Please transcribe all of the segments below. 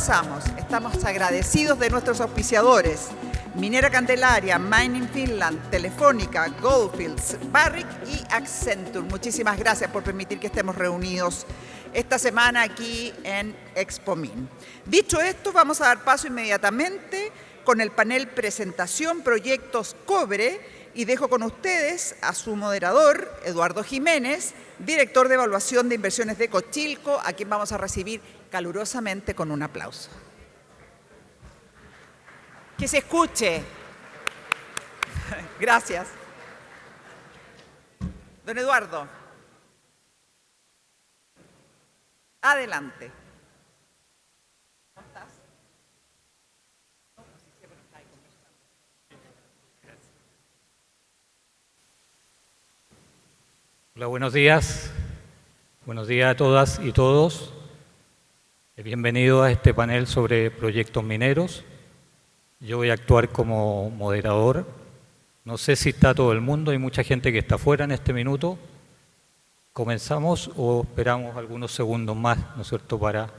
comenzamos. Estamos agradecidos de nuestros auspiciadores: Minera Candelaria, Mining Finland, Telefónica, Goldfields, Barrick y Accenture. Muchísimas gracias por permitir que estemos reunidos esta semana aquí en Expomin. Dicho esto, vamos a dar paso inmediatamente con el panel Presentación Proyectos Cobre, y dejo con ustedes a su moderador, Eduardo Jiménez, director de Evaluación de Inversiones de Cochilco, a quien vamos a recibir calurosamente con un aplauso. Que se escuche. Gracias. Don Eduardo, adelante. ¿Cómo estás? Hola, buenos días. Buenos días a todas y todos. Bienvenido a este panel sobre proyectos mineros. Yo voy a actuar como moderador. No sé si está todo el mundo, hay mucha gente que está fuera en este minuto. ¿Comenzamos o esperamos algunos segundos más, ¿no es cierto?, para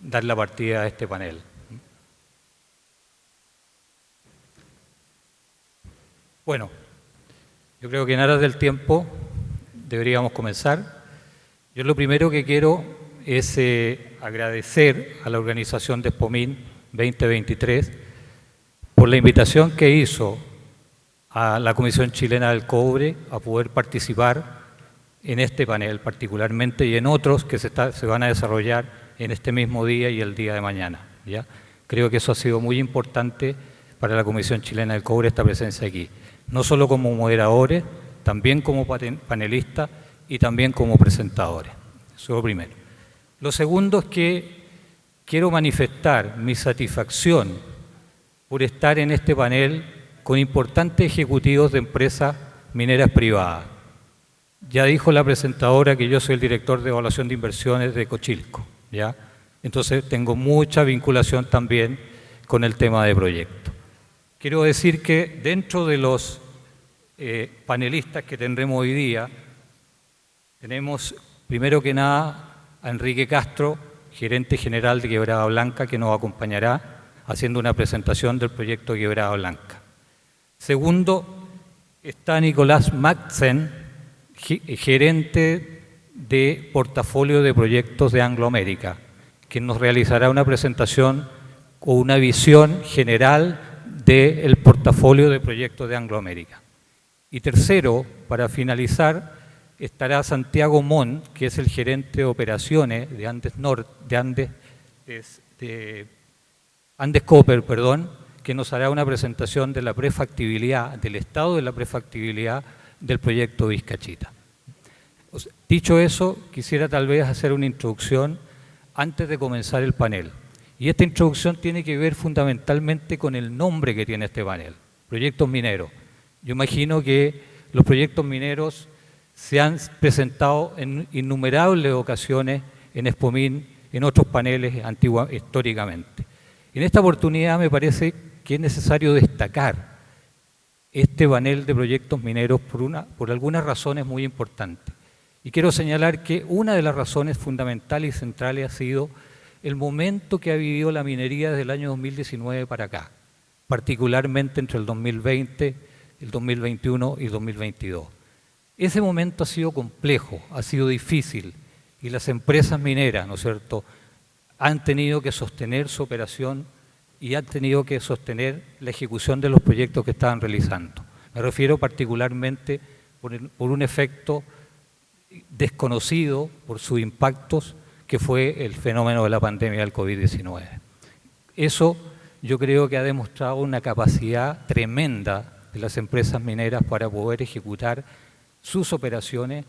dar la partida a este panel? Bueno, yo creo que en aras del tiempo deberíamos comenzar. Yo lo primero que quiero es agradecer a la organización de Expomin 2023 por la invitación que hizo a la Comisión Chilena del Cobre a poder participar en este panel particularmente y en otros que se van a desarrollar en este mismo día y el día de mañana, ¿ya? Creo que eso ha sido muy importante para la Comisión Chilena del Cobre, esta presencia aquí, no solo como moderadores, también como panelistas y también como presentadores. Eso es lo primero. Lo segundo es que quiero manifestar mi satisfacción por estar en este panel con importantes ejecutivos de empresas mineras privadas. Ya dijo la presentadora que yo soy el director de evaluación de inversiones de Cochilco, ¿ya? Entonces tengo mucha vinculación también con el tema de proyectos. Quiero decir que dentro de los panelistas que tendremos hoy día, tenemos primero que nada a Enrique Castro, gerente general de Quebrada Blanca, que nos acompañará haciendo una presentación del proyecto de Quebrada Blanca. Segundo, está Nicolás Madsen, gerente de portafolio de proyectos de Anglo América, que nos realizará una presentación o una visión general del portafolio de proyectos de Anglo América. Y tercero, para finalizar, estará Santiago Mon, que es el gerente de operaciones de Andes Copper, que nos hará una presentación de la prefactibilidad, del estado de la prefactibilidad del proyecto Vizcachita. Dicho eso, quisiera tal vez hacer una introducción antes de comenzar el panel. Y esta introducción tiene que ver fundamentalmente con el nombre que tiene este panel, Proyectos Mineros. Yo imagino que los proyectos mineros se han presentado en innumerables ocasiones en Expomin, en otros paneles históricamente. En esta oportunidad me parece que es necesario destacar este panel de proyectos mineros por algunas razones muy importantes. Y quiero señalar que una de las razones fundamentales y centrales ha sido el momento que ha vivido la minería desde el año 2019 para acá, particularmente entre el 2020, el 2021 y 2022. Ese momento ha sido complejo, ha sido difícil, y las empresas mineras, ¿no es cierto?, han tenido que sostener su operación y han tenido que sostener la ejecución de los proyectos que estaban realizando. Me refiero particularmente por un efecto desconocido por sus impactos, que fue el fenómeno de la pandemia del COVID-19. Eso yo creo que ha demostrado una capacidad tremenda de las empresas mineras para poder ejecutar sus operaciones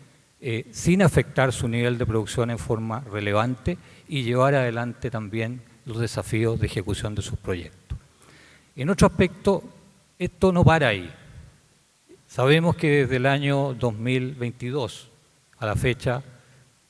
sin afectar su nivel de producción en forma relevante y llevar adelante también los desafíos de ejecución de sus proyectos. En otro aspecto, esto no para ahí. Sabemos que desde el año 2022 a la fecha,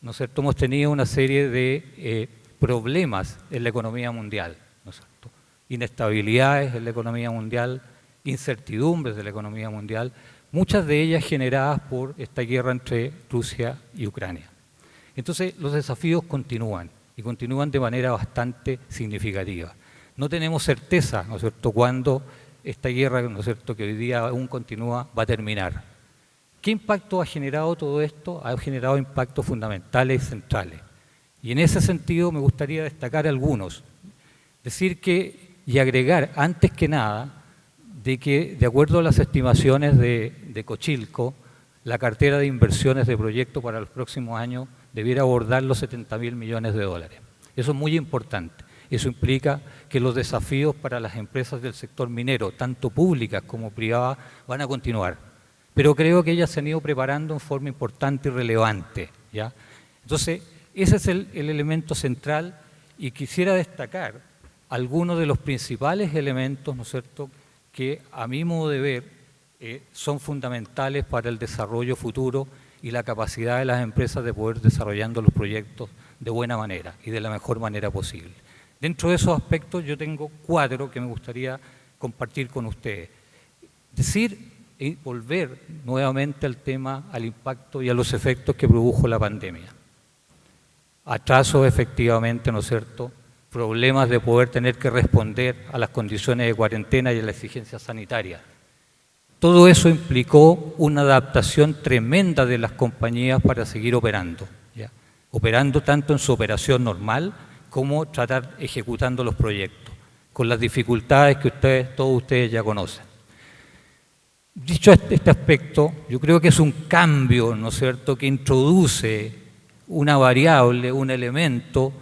¿no es cierto?, hemos tenido una serie de problemas en la economía mundial, ¿no es cierto?, inestabilidades en la economía mundial, incertidumbres de la economía mundial, muchas de ellas generadas por esta guerra entre Rusia y Ucrania. Entonces, los desafíos continúan y continúan de manera bastante significativa. No tenemos certeza, ¿no es cierto?, cuándo esta guerra, ¿no es cierto?, que hoy día aún continúa, va a terminar. ¿Qué impacto ha generado todo esto? Ha generado impactos fundamentales y centrales. Y en ese sentido me gustaría destacar algunos. Decir que, y agregar antes que nada, de que de acuerdo a las estimaciones de Cochilco, la cartera de inversiones de proyectos para los próximos años debiera abordar los 70.000 millones de dólares. Eso es muy importante. Eso implica que los desafíos para las empresas del sector minero, tanto públicas como privadas, van a continuar. Pero creo que ellas se han ido preparando en forma importante y relevante, ¿ya? Entonces, ese es el elemento central, y quisiera destacar algunos de los principales elementos, ¿no es cierto?, que a mi modo de ver son fundamentales para el desarrollo futuro y la capacidad de las empresas de poder desarrollando los proyectos de buena manera y de la mejor manera posible. Dentro de esos aspectos yo tengo 4 que me gustaría compartir con ustedes. Decir y volver nuevamente al tema, al impacto y a los efectos que produjo la pandemia. Atrasos efectivamente, ¿no es cierto?, problemas de poder tener que responder a las condiciones de cuarentena y a la exigencia sanitaria. Todo eso implicó una adaptación tremenda de las compañías para seguir operando, ¿ya? Operando tanto en su operación normal como ejecutando los proyectos, con las dificultades que todos ustedes ya conocen. Dicho este aspecto, yo creo que es un cambio, ¿no es cierto?, que introduce una variable, un elemento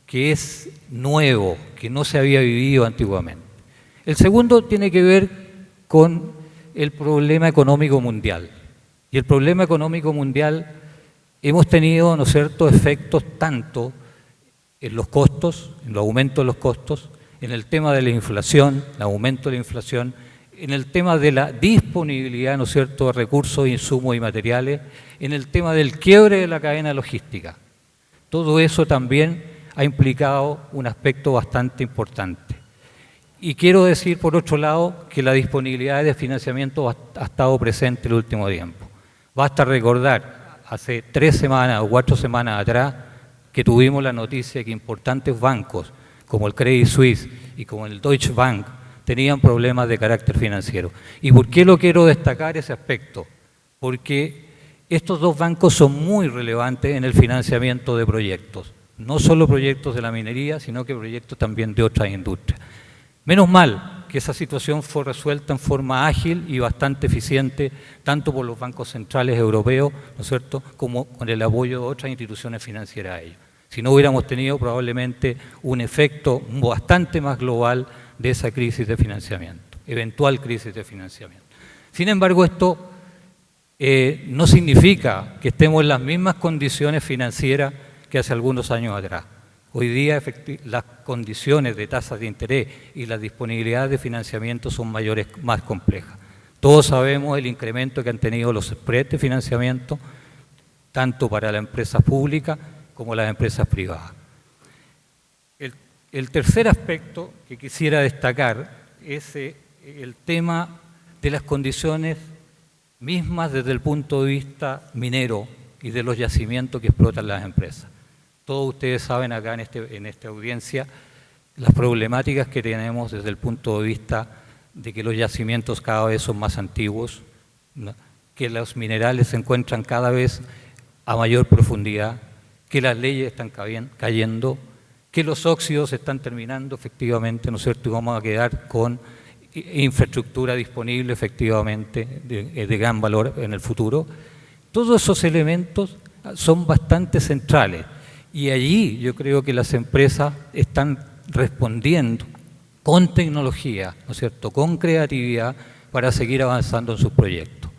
que es nuevo, que no se había vivido antiguamente. El segundo tiene que ver con el problema económico mundial. Y el problema económico mundial hemos tenido, ¿no es cierto?, efectos tanto en los costos, en el aumento de los costos, en el tema de la inflación, el aumento de la inflación, en el tema de la disponibilidad, ¿no es cierto?, de recursos, insumos y materiales, en el tema del quiebre de la cadena logística. Todo eso también ha implicado un aspecto bastante importante. Y quiero decir, por otro lado, que la disponibilidad de financiamiento ha estado presente el último tiempo. Basta recordar, hace 3 semanas o 4 semanas atrás, que tuvimos la noticia de que importantes bancos, como el Credit Suisse y como el Deutsche Bank, tenían problemas de carácter financiero. ¿Y por qué lo quiero destacar ese aspecto? Porque estos 2 bancos son muy relevantes en el financiamiento de proyectos. No solo proyectos de la minería, sino que proyectos también de otras industrias. Menos mal que esa situación fue resuelta en forma ágil y bastante eficiente, tanto por los bancos centrales europeos, ¿no es cierto?, como con el apoyo de otras instituciones financieras a ellos. Si no hubiéramos tenido probablemente un efecto bastante más global de esa crisis de financiamiento, eventual crisis de financiamiento. Sin embargo, esto no significa que estemos en las mismas condiciones financieras que hace algunos años atrás. Hoy día las condiciones de tasas de interés y las disponibilidades de financiamiento son mayores, más complejas. Todos sabemos el incremento que han tenido los spreads de financiamiento, tanto para las empresas públicas como las empresas privadas. El tercer aspecto que quisiera destacar es el tema de las condiciones mismas desde el punto de vista minero y de los yacimientos que explotan las empresas. Todos ustedes saben acá en esta audiencia las problemáticas que tenemos desde el punto de vista de que los yacimientos cada vez son más antiguos, ¿no?, que los minerales se encuentran cada vez a mayor profundidad, que las leyes están cayendo, que los óxidos están terminando efectivamente, ¿no es cierto?, y vamos a quedar con infraestructura disponible efectivamente de gran valor en el futuro. Todos esos elementos son bastante centrales. Y allí yo creo que las empresas están respondiendo con tecnología, ¿no es cierto?, con creatividad para seguir avanzando en sus proyectos.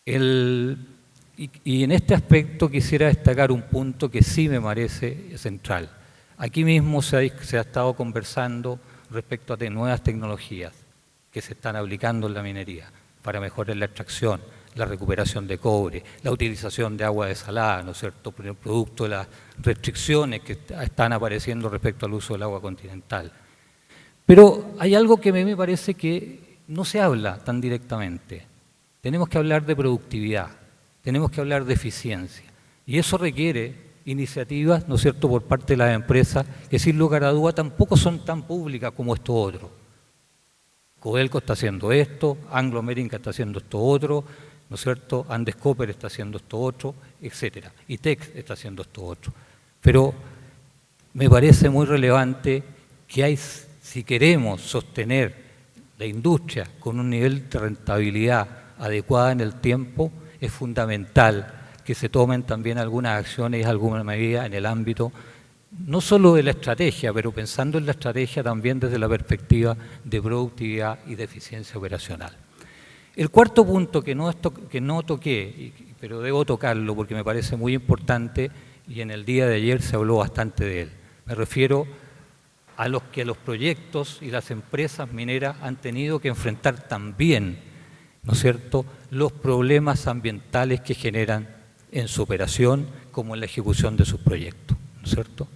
Y en este aspecto quisiera destacar un punto que sí me parece central. Aquí mismo se ha estado conversando respecto a nuevas tecnologías que se están aplicando en la minería para mejorar la extracción, la recuperación de cobre, la utilización de agua desalada, ¿no es cierto?, producto de las restricciones que están apareciendo respecto al uso del agua continental. Pero hay algo que a mí me parece que no se habla tan directamente. Tenemos que hablar de productividad, tenemos que hablar de eficiencia, y eso requiere iniciativas, ¿no es cierto?, por parte de las empresas que sin lugar a duda tampoco son tan públicas como esto otro. Codelco está haciendo esto, Anglo American está haciendo esto otro, ¿no es cierto?, Andes Copper está haciendo esto otro, etcétera. ITEX está haciendo esto otro. Pero me parece muy relevante que si queremos sostener la industria con un nivel de rentabilidad adecuada en el tiempo, es fundamental que se tomen también algunas acciones y alguna medida en el ámbito no solo de la estrategia, pero pensando en la estrategia también desde la perspectiva de productividad y de eficiencia operacional. El cuarto punto que no toqué, pero debo tocarlo porque me parece muy importante y en el día de ayer se habló bastante de él. Me refiero a los proyectos y las empresas mineras han tenido que enfrentar también, ¿no es cierto?, los problemas ambientales que generan en su operación como en la ejecución de sus proyectos, ¿no es cierto?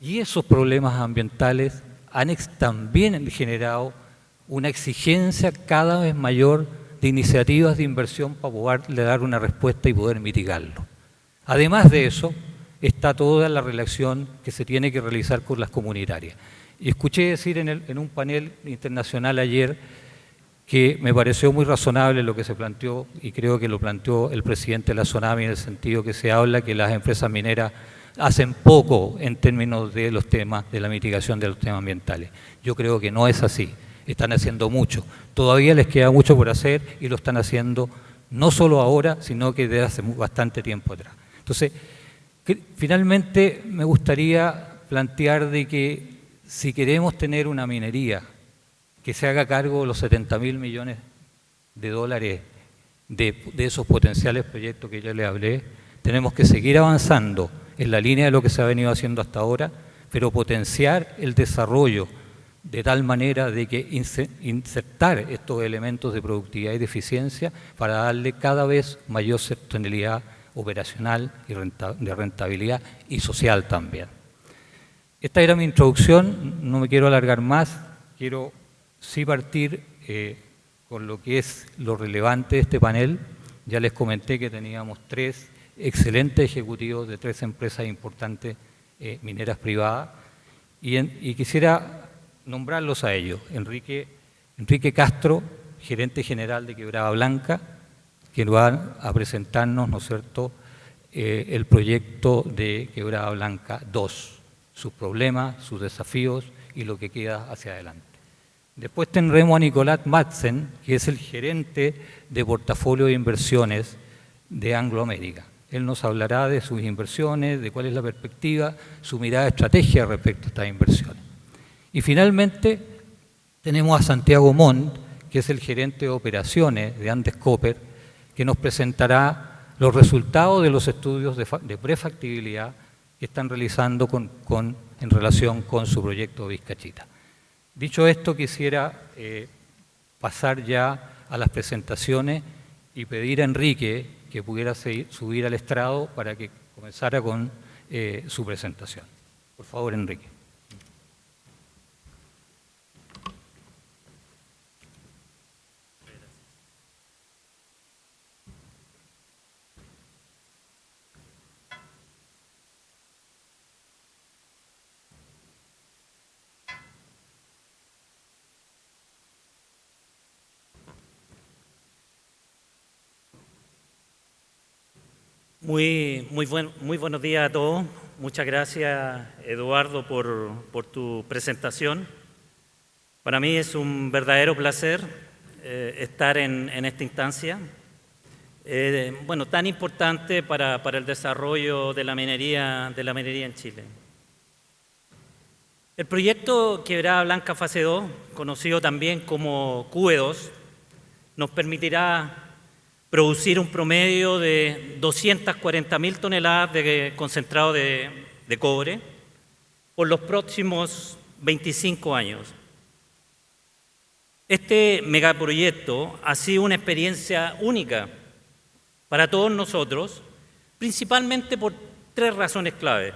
Y esos problemas ambientales han también generado una exigencia cada vez mayor de iniciativas de inversión para poderle dar una respuesta y poder mitigarlo. Además de eso, está toda la relación que se tiene que realizar con las comunitarias. Y escuché decir en un panel internacional ayer que me pareció muy razonable lo que se planteó, y creo que lo planteó el presidente de la SONAMI, en el sentido que se habla que las empresas mineras hacen poco en términos de los temas, de la mitigación de los temas ambientales. Yo creo que no es así, están haciendo mucho. Todavía les queda mucho por hacer y lo están haciendo no solo ahora, sino que desde hace bastante tiempo atrás. Entonces, finalmente me gustaría plantear de que si queremos tener una minería que se haga cargo de los 70.000 millones de dólares de esos potenciales proyectos que yo les hablé, tenemos que seguir avanzando en la línea de lo que se ha venido haciendo hasta ahora, pero potenciar el desarrollo de tal manera de que insertar estos elementos de productividad y de eficiencia para darle cada vez mayor sostenibilidad operacional y de rentabilidad y social también. Esta era mi introducción, no me quiero alargar más, quiero sí partir con lo que es lo relevante de este panel. Ya les comenté que teníamos 3 excelentes ejecutivos de 3 empresas importantes mineras privadas y quisiera nombrarlos a ellos. Enrique Castro, gerente general de Quebrada Blanca, que va a presentarnos, ¿no es cierto?, el proyecto de Quebrada Blanca 2, sus problemas, sus desafíos y lo que queda hacia adelante. Después tendremos a Nicolás Madsen, que es el gerente de portafolio de inversiones de Anglo American. Él nos hablará de sus inversiones, de cuál es la perspectiva, su mirada de estrategia respecto a estas inversiones. Y finalmente tenemos a Santiago Montt, que es el gerente de operaciones de Andes Copper, que nos presentará los resultados de los estudios de prefactibilidad que están realizando en relación con su proyecto Vizcachita. Dicho esto, quisiera pasar ya a las presentaciones y pedir a Enrique que pudiera subir al estrado para que comenzara con su presentación. Por favor, Enrique. Muy buenos días a todos. Muchas gracias, Eduardo, por tu presentación. Para mí es un verdadero placer estar en esta instancia, tan importante para el desarrollo de la minería en Chile. El proyecto Quebrada Blanca Fase 2, conocido también como QE2, nos permitirá producir un promedio de 240.000 toneladas de concentrado de cobre por los próximos 25 años. Este megaproyecto ha sido una experiencia única para todos nosotros, principalmente por 3 razones clave.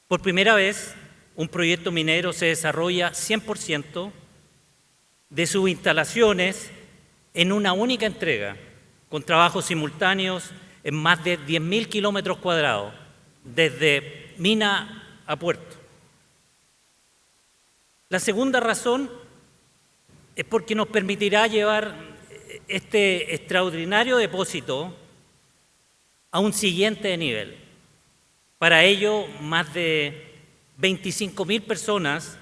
Por primera vez, un proyecto minero se desarrolla 100% de sus instalaciones en una única entrega, con trabajos simultáneos en más de 10.000 kilómetros cuadrados, desde mina a puerto. La segunda razón es porque nos permitirá llevar este extraordinario depósito a un siguiente nivel. Para ello, más de 25.000 personas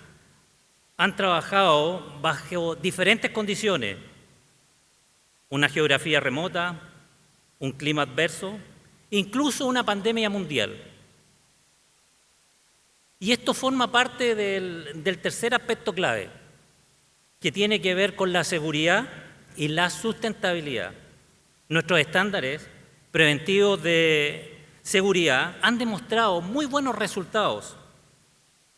han trabajado bajo diferentes condiciones: una geografía remota, un clima adverso, incluso una pandemia mundial. Y esto forma parte del tercer aspecto clave, que tiene que ver con la seguridad y la sustentabilidad. Nuestros estándares preventivos de seguridad han demostrado muy buenos resultados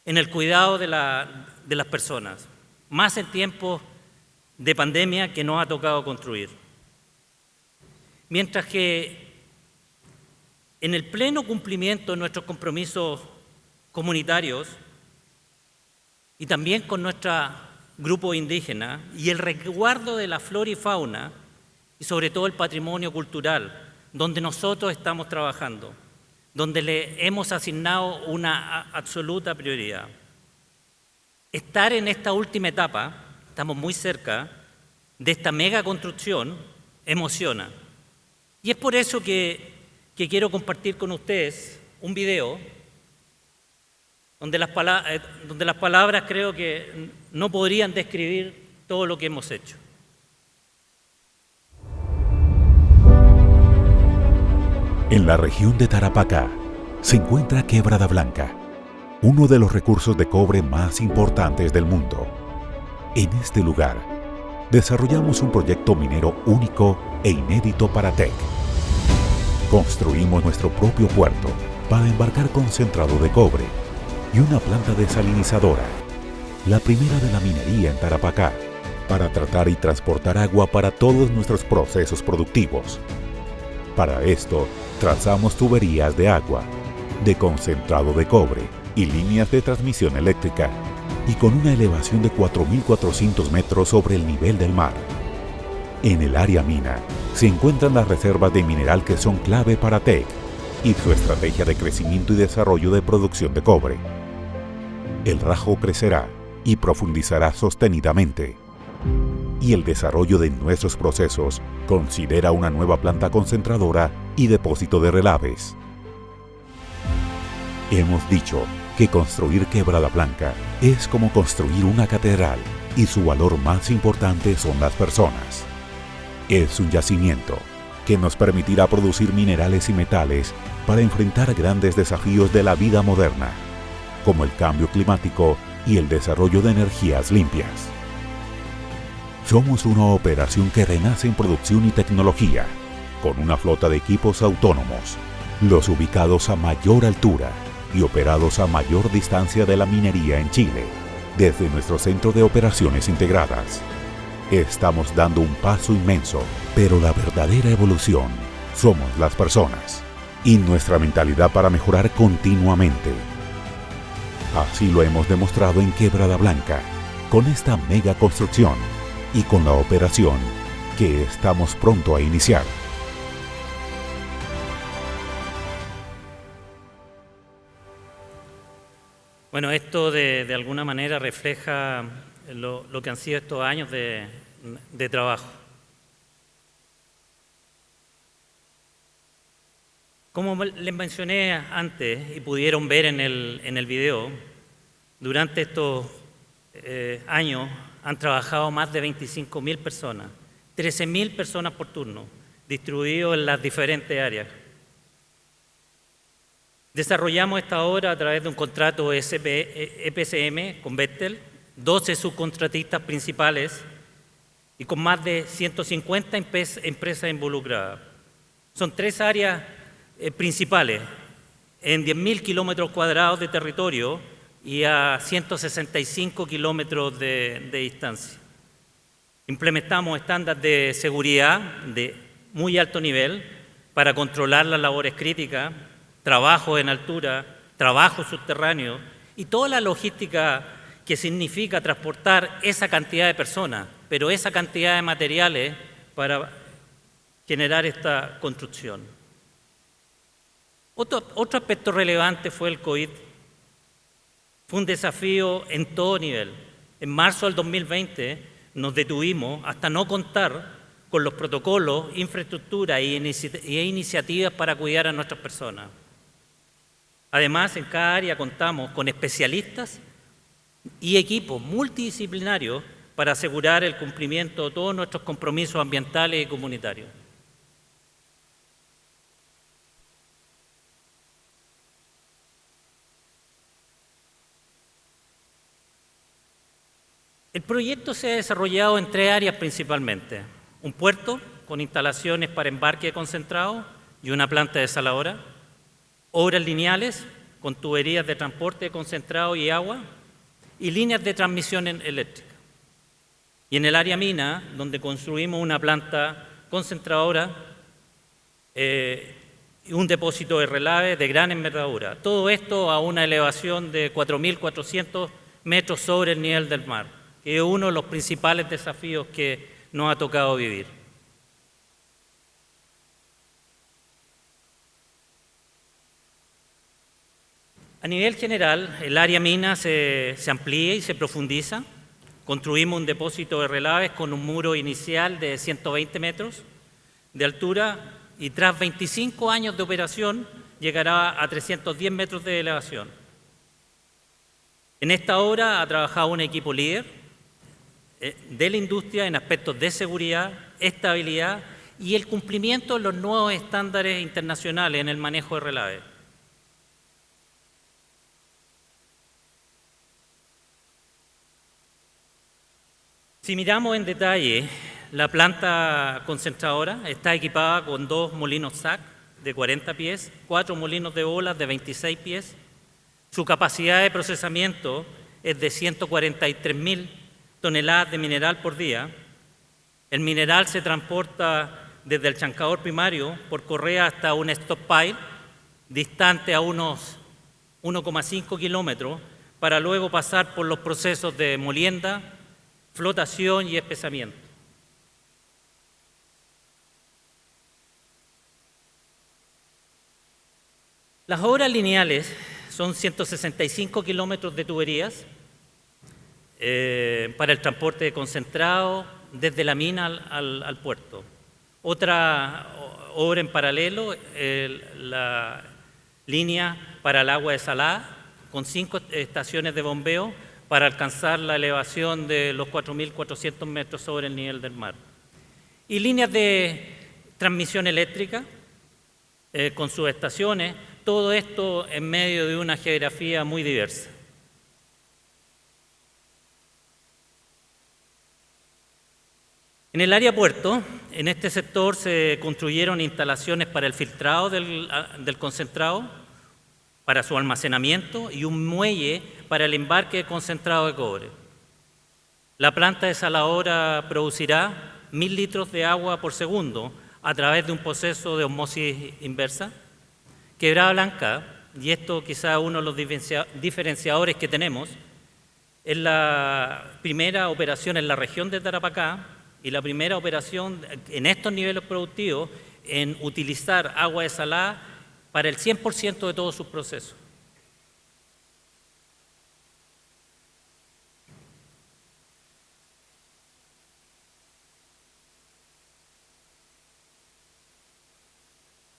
en el cuidado de las personas, más en tiempos de pandemia que nos ha tocado construir. Mientras que en el pleno cumplimiento de nuestros compromisos comunitarios y también con nuestro grupo indígena y el resguardo de la flora y fauna y sobre todo el patrimonio cultural, donde nosotros estamos trabajando, donde le hemos asignado una absoluta prioridad. Estar en esta última etapa, estamos muy cerca de esta mega construcción, emociona. Y es por eso que quiero compartir con ustedes un video donde las palabras creo que no podrían describir todo lo que hemos hecho. En la región de Tarapacá se encuentra Quebrada Blanca, uno de los recursos de cobre más importantes del mundo. En este lugar, desarrollamos un proyecto minero único e inédito para Teck. Construimos nuestro propio puerto para embarcar concentrado de cobre y una planta desalinizadora, la primera de la minería en Tarapacá, para tratar y transportar agua para todos nuestros procesos productivos. Para esto, trazamos tuberías de agua, de concentrado de cobre y líneas de transmisión eléctrica, y con una elevación de 4.400 metros sobre el nivel del mar. En el área mina se encuentran las reservas de mineral que son clave para Teck y su estrategia de crecimiento y desarrollo de producción de cobre. El Rajo crecerá y profundizará sostenidamente, y el desarrollo de nuestros procesos considera una nueva planta concentradora y depósito de relaves. Hemos dicho que construir Quebrada Blanca es como construir una catedral, y su valor más importante son las personas. Es un yacimiento que nos permitirá producir minerales y metales para enfrentar grandes desafíos de la vida moderna, como el cambio climático y el desarrollo de energías limpias. Somos una operación que renace en producción y tecnología, con una flota de equipos autónomos, los ubicados a mayor altura y operados a mayor distancia de la minería en Chile, desde nuestro centro de operaciones integradas. Estamos dando un paso inmenso, pero la verdadera evolución somos las personas y nuestra mentalidad para mejorar continuamente. Así lo hemos demostrado en Quebrada Blanca, con esta mega construcción y con la operación que estamos pronto a iniciar. Bueno, esto de alguna manera refleja lo que han sido estos años de trabajo. Como les mencioné antes y pudieron ver en el video, durante estos años han trabajado más de 25.000 personas, 13.000 personas por turno, distribuidos en las diferentes áreas. Desarrollamos esta obra a través de un contrato EPCM con Bechtel, 12 subcontratistas principales y con más de 150 empresas involucradas. Son 3 áreas principales en 10.000 kilómetros cuadrados de territorio y a 165 kilómetros de distancia. Implementamos estándares de seguridad de muy alto nivel para controlar las labores críticas, trabajo en altura, trabajo subterráneo y toda la logística que significa transportar esa cantidad de personas, pero esa cantidad de materiales para generar esta construcción. Otro aspecto relevante fue el COVID. Fue un desafío en todo nivel. En marzo del 2020 nos detuvimos hasta no contar con los protocolos, infraestructura e iniciativas para cuidar a nuestras personas. Además, en cada área contamos con especialistas y equipos multidisciplinarios para asegurar el cumplimiento de todos nuestros compromisos ambientales y comunitarios. El proyecto se ha desarrollado en 3 áreas principalmente: un puerto con instalaciones para embarque de concentrado y una planta desaladora, obras lineales con tuberías de transporte de concentrado y agua, y líneas de transmisión eléctrica. Y en el área mina, donde construimos una planta concentradora y un depósito de relave de gran envergadura. Todo esto a una elevación de 4.400 metros sobre el nivel del mar, que es uno de los principales desafíos que nos ha tocado vivir. A nivel general, el área mina se amplía y se profundiza. Construimos un depósito de relaves con un muro inicial de 120 metros de altura y tras 25 años de operación llegará a 310 metros de elevación. En esta obra ha trabajado un equipo líder de la industria en aspectos de seguridad, estabilidad y el cumplimiento de los nuevos estándares internacionales en el manejo de relaves. Si miramos en detalle, la planta concentradora está equipada con 2 molinos SAC de 40 pies, 4 molinos de bolas de 26 pies. Su capacidad de procesamiento es de 143.000 toneladas de mineral por día. El mineral se transporta desde el chancador primario por correa hasta un stockpile distante a unos 1,5 kilómetros para luego pasar por los procesos de molienda, flotación y espesamiento. Las obras lineales son 165 kilómetros de tuberías para el transporte de concentrado desde la mina al puerto. Otra obra en paralelo, la línea para el agua desalada, con 5 estaciones de bombeo para alcanzar la elevación de los 4.400 metros sobre el nivel del mar. Y líneas de transmisión eléctrica con sus estaciones, todo esto en medio de una geografía muy diversa. En el área puerto, en este sector se construyeron instalaciones para el filtrado del concentrado, para su almacenamiento y un muelle para el embarque de concentrado de cobre. La planta desaladora producirá 1.000 litros de agua por segundo a través de un proceso de osmosis inversa. Quebrada Blanca, y esto quizá uno de los diferenciadores que tenemos, es la primera operación en la región de Tarapacá y la primera operación en estos niveles productivos en utilizar agua desalada para el 100% de todos sus procesos.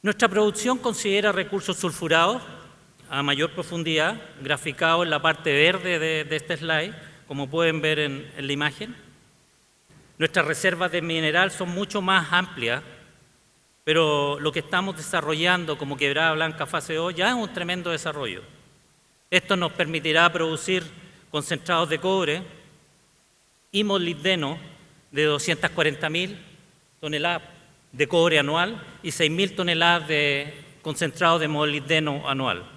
Nuestra producción considera recursos sulfurados a mayor profundidad, graficados en la parte verde de este slide, como pueden ver en la imagen. Nuestras reservas de mineral son mucho más amplias, pero lo que estamos desarrollando como Quebrada Blanca fase 2 ya es un tremendo desarrollo. Esto nos permitirá producir concentrados de cobre y molibdeno de 240.000 toneladas de cobre anual y 6.000 toneladas de concentrado de molibdeno anual.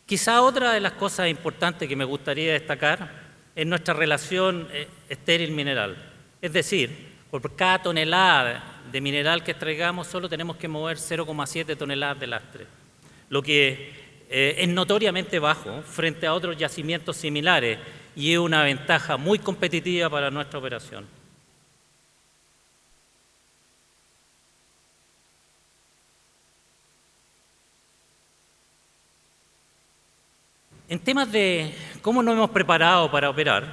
Quizá otra de las cosas importantes que me gustaría destacar es nuestra relación estéril-mineral. Es decir, por cada tonelada de mineral que extraigamos solo tenemos que mover 0,7 toneladas de lastre, lo que es notoriamente bajo frente a otros yacimientos similares y es una ventaja muy competitiva para nuestra operación. En temas de cómo nos hemos preparado para operar,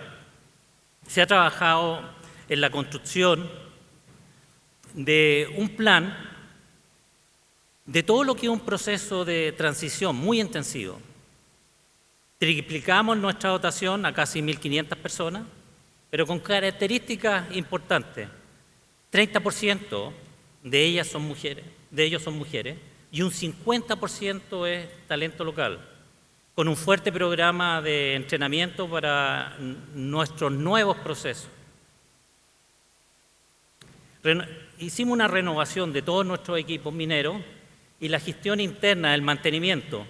se ha trabajado en la construcción de un plan de todo lo que es un proceso de transición muy intensivo. Triplicamos nuestra dotación a casi 1.500 personas, pero con características importantes. 30% de ellos son mujeres y un 50% es talento local, con un fuerte programa de entrenamiento para nuestros nuevos procesos. Hicimos una renovación de todos nuestros equipos mineros y la gestión interna del mantenimiento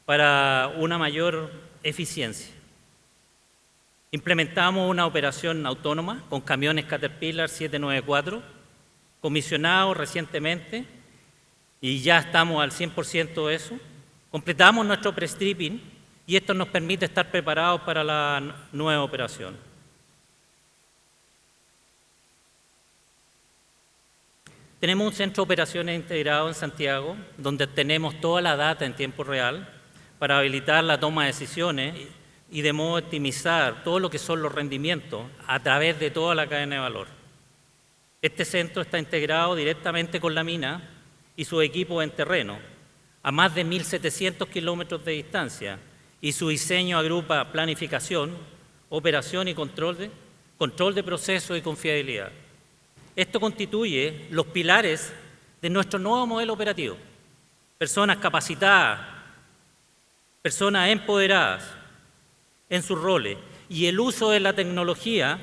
para una mayor eficiencia. Implementamos una operación autónoma con camiones Caterpillar 794, comisionados recientemente, y ya estamos al 100% de eso. Completamos nuestro pre-stripping y esto nos permite estar preparados para la nueva operación. Tenemos un centro de operaciones integrado en Santiago, donde tenemos toda la data en tiempo real para habilitar la toma de decisiones y de modo optimizar todo lo que son los rendimientos a través de toda la cadena de valor. Este centro está integrado directamente con la mina y su equipo en terreno, a más de 1.700 kilómetros de distancia, y su diseño agrupa planificación, operación y control de proceso y confiabilidad. Esto constituye los pilares de nuestro nuevo modelo operativo. Personas capacitadas, personas empoderadas en sus roles y el uso de la tecnología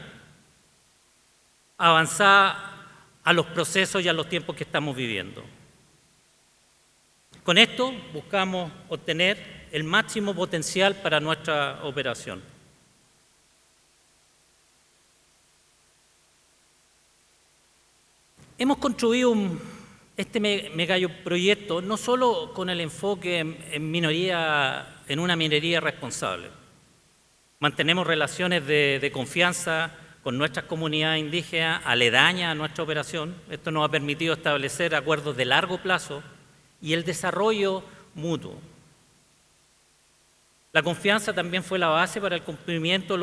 avanzada a los procesos y a los tiempos que estamos viviendo. Con esto buscamos obtener el máximo potencial para nuestra operación. Hemos construido este megaproyecto no solo con el enfoque en una minería responsable. Mantenemos relaciones de confianza con nuestras comunidades indígenas aledañas a nuestra operación. Esto nos ha permitido establecer acuerdos de largo plazo y el desarrollo mutuo. La confianza también fue la base para el cumplimiento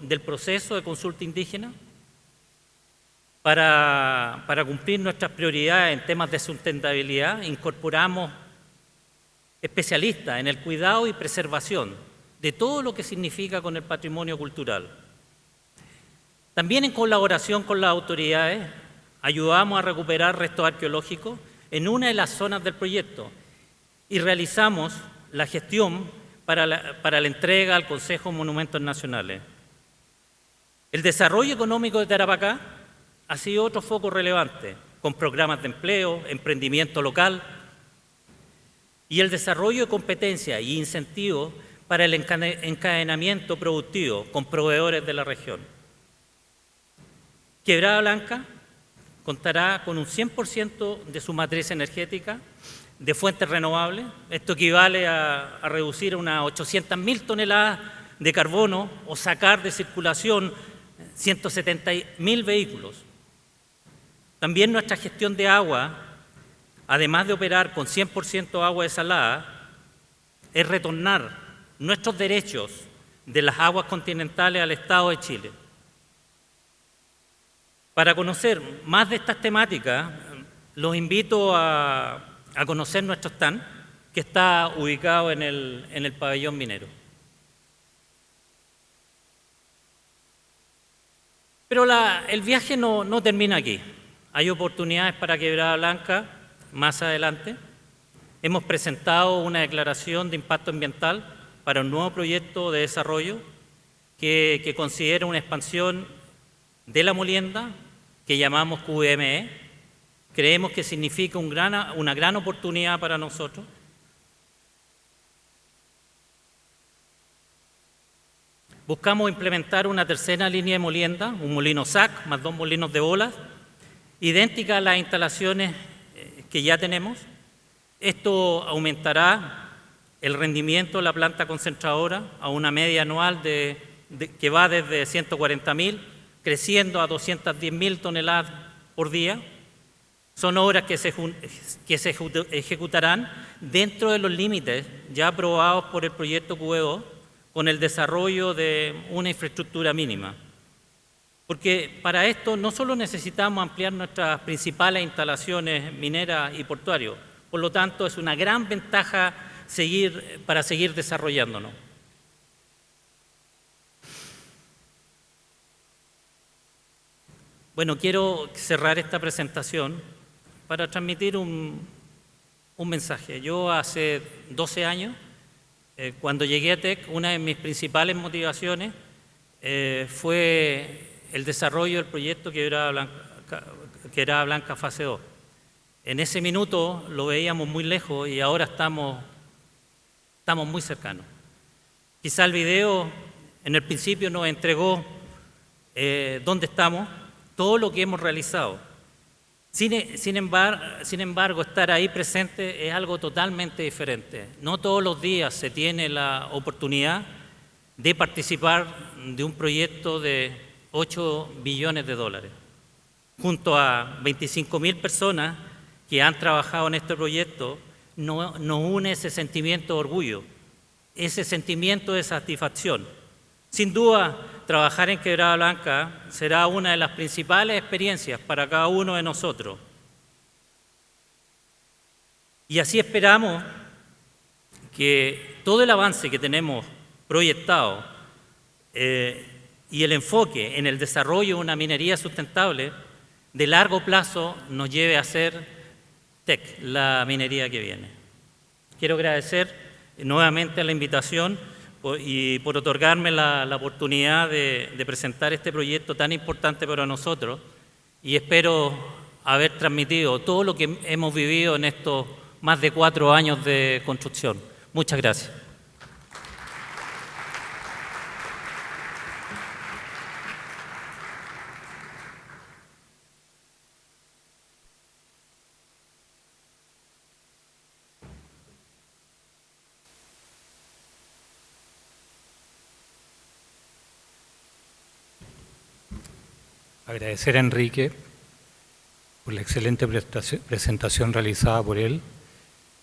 del proceso de consulta indígena, para cumplir nuestras prioridades en temas de sustentabilidad. Incorporamos especialistas en el cuidado y preservación de todo lo que significa con el patrimonio cultural. También en colaboración con las autoridades ayudamos a recuperar restos arqueológicos en una de las zonas del proyecto y realizamos la gestión para la entrega al Consejo de Monumentos Nacionales. El desarrollo económico de Tarapacá ha sido otro foco relevante, con programas de empleo, emprendimiento local y el desarrollo de competencias y incentivos para el encadenamiento productivo con proveedores de la región. Quebrada Blanca contará con un 100% de su matriz energética de fuentes renovables. Esto equivale a reducir unas 800.000 toneladas de carbono o sacar de circulación 170.000 vehículos. También nuestra gestión de agua, además de operar con 100% agua desalada, es retornar nuestros derechos de las aguas continentales al Estado de Chile. Para conocer más de estas temáticas, los invito a conocer nuestro stand, que está ubicado en el pabellón minero. Pero el viaje no termina aquí. Hay oportunidades para Quebrada Blanca más adelante. Hemos presentado una declaración de impacto ambiental para un nuevo proyecto de desarrollo que considera una expansión de la molienda que llamamos QME. Creemos que significa una gran oportunidad para nosotros. Buscamos implementar una tercera línea de molienda, un molino SAC más 2 molinos de bolas, idéntica a las instalaciones que ya tenemos. Esto aumentará el rendimiento de la planta concentradora a una media anual que va desde 140.000, creciendo a 210.000 toneladas por día. Son obras que se ejecutarán dentro de los límites ya aprobados por el proyecto QE2 con el desarrollo de una infraestructura mínima. Porque para esto no solo necesitamos ampliar nuestras principales instalaciones mineras y portuarias, por lo tanto es una gran ventaja para seguir desarrollándonos. Bueno, quiero cerrar esta presentación para transmitir un mensaje. Yo hace 12 años, cuando llegué a TEC, una de mis principales motivaciones fue el desarrollo del proyecto Quebrada Blanca Fase 2. En ese minuto lo veíamos muy lejos y ahora estamos muy cercanos. Quizá el video en el principio nos entregó dónde estamos, todo lo que hemos realizado. Sin embargo, estar ahí presente es algo totalmente diferente. No todos los días se tiene la oportunidad de participar de un proyecto de 8 billones de dólares. Junto a 25.000 personas que han trabajado en este proyecto, nos une ese sentimiento de orgullo, ese sentimiento de satisfacción. Sin duda, trabajar en Quebrada Blanca será una de las principales experiencias para cada uno de nosotros. Y así esperamos que todo el avance que tenemos proyectado y el enfoque en el desarrollo de una minería sustentable de largo plazo nos lleve a ser TEC, la minería que viene. Quiero agradecer nuevamente la invitación y por otorgarme la oportunidad de presentar este proyecto tan importante para nosotros, y espero haber transmitido todo lo que hemos vivido en estos más de 4 años de construcción. Muchas gracias. Agradecer a Enrique por la excelente presentación realizada por él.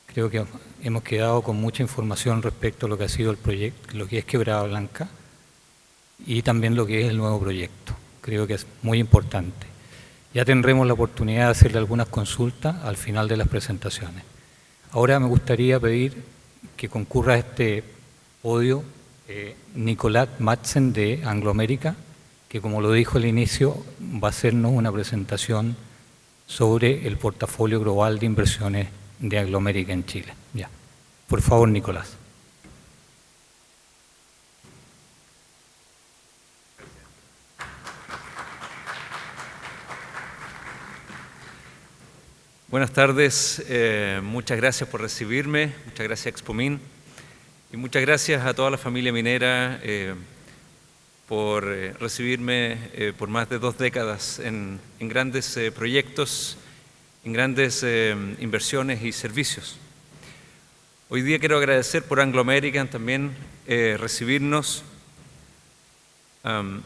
Creo que hemos quedado con mucha información respecto a lo que ha sido el proyecto, lo que es Quebrada Blanca y también lo que es el nuevo proyecto. Creo que es muy importante. Ya tendremos la oportunidad de hacerle algunas consultas al final de las presentaciones. Ahora me gustaría pedir que concurra a este podio Nicolás Madsen de Anglo American, que como lo dijo al inicio, va a hacernos una presentación sobre el portafolio global de inversiones de Anglo American en Chile. Ya. Por favor, Nicolás. Buenas tardes, muchas gracias por recibirme, muchas gracias a Expomin y muchas gracias a toda la familia minera por recibirme por más de 2 décadas en grandes proyectos, en grandes inversiones y servicios. Hoy día quiero agradecer por Anglo American también recibirnos. Anglo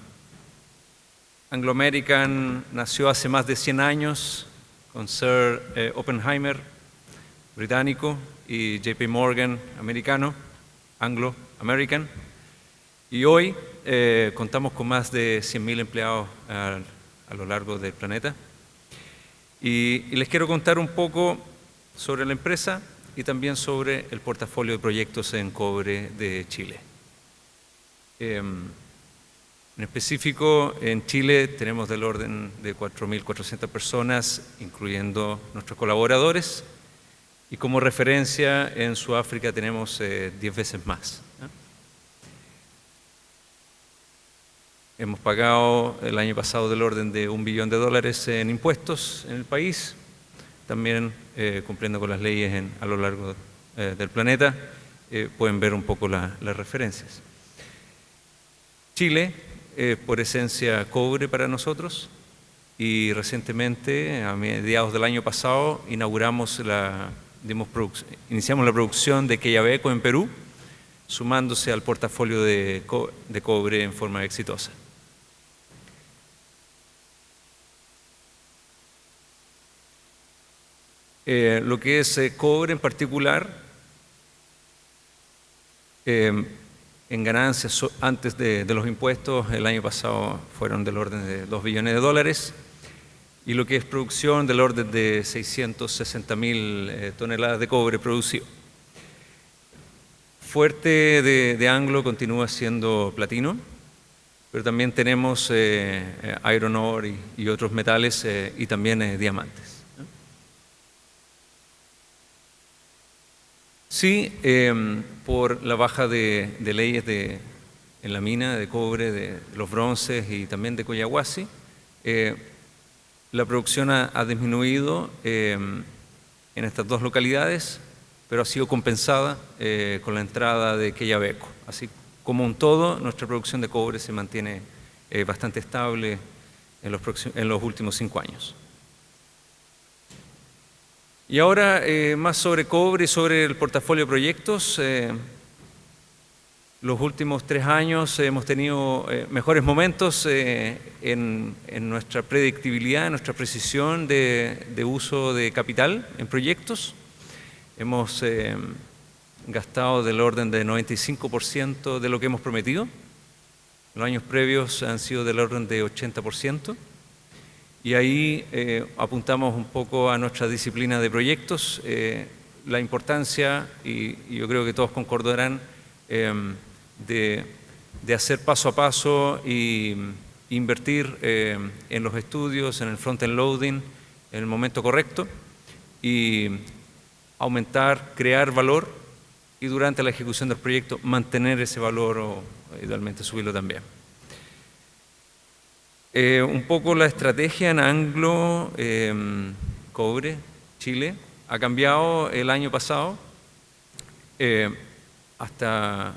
American nació hace más de 100 años con Sir Oppenheimer, británico, y JP Morgan, americano, Anglo American. Y hoy contamos con más de 100.000 empleados a lo largo del planeta. Y les quiero contar un poco sobre la empresa y también sobre el portafolio de proyectos en cobre de Chile. En específico, en Chile tenemos del orden de 4.400 personas, incluyendo nuestros colaboradores, y como referencia en Sudáfrica tenemos 10 veces más. Hemos pagado el año pasado del orden de $1 billón en impuestos en el país, también cumpliendo con las leyes a lo largo del planeta. Pueden ver un poco las referencias. Chile, por esencia, cobre para nosotros, y recientemente, a mediados del año pasado, iniciamos la producción de Quellaveco en Perú, sumándose al portafolio de cobre en forma exitosa. Lo que es cobre en particular, en ganancias antes de los impuestos el año pasado fueron del orden de $2 billones, y lo que es producción del orden de 660.000 toneladas de cobre producido. Fuerte de Anglo continúa siendo platino, pero también tenemos iron ore y otros metales y también diamantes. Sí, por la baja de leyes en la mina de cobre, de los bronces y también de Collahuasi, la producción ha disminuido en estas dos localidades, pero ha sido compensada con la entrada de Quellaveco. Así como un todo, nuestra producción de cobre se mantiene bastante estable en los últimos 5 años. Y ahora más sobre cobre y sobre el portafolio de proyectos. Los últimos 3 años hemos tenido mejores momentos en nuestra predictibilidad, en nuestra precisión de uso de capital en proyectos. Hemos gastado del orden de 95% de lo que hemos prometido. Los años previos han sido del orden de 80%. Y ahí apuntamos un poco a nuestra disciplina de proyectos, la importancia, y yo creo que todos concordarán, de hacer paso a paso e invertir en los estudios, en el front-end loading, en el momento correcto, y aumentar, crear valor, y durante la ejecución del proyecto mantener ese valor o idealmente subirlo también. Un poco la estrategia en Anglo Cobre Chile ha cambiado el año pasado hasta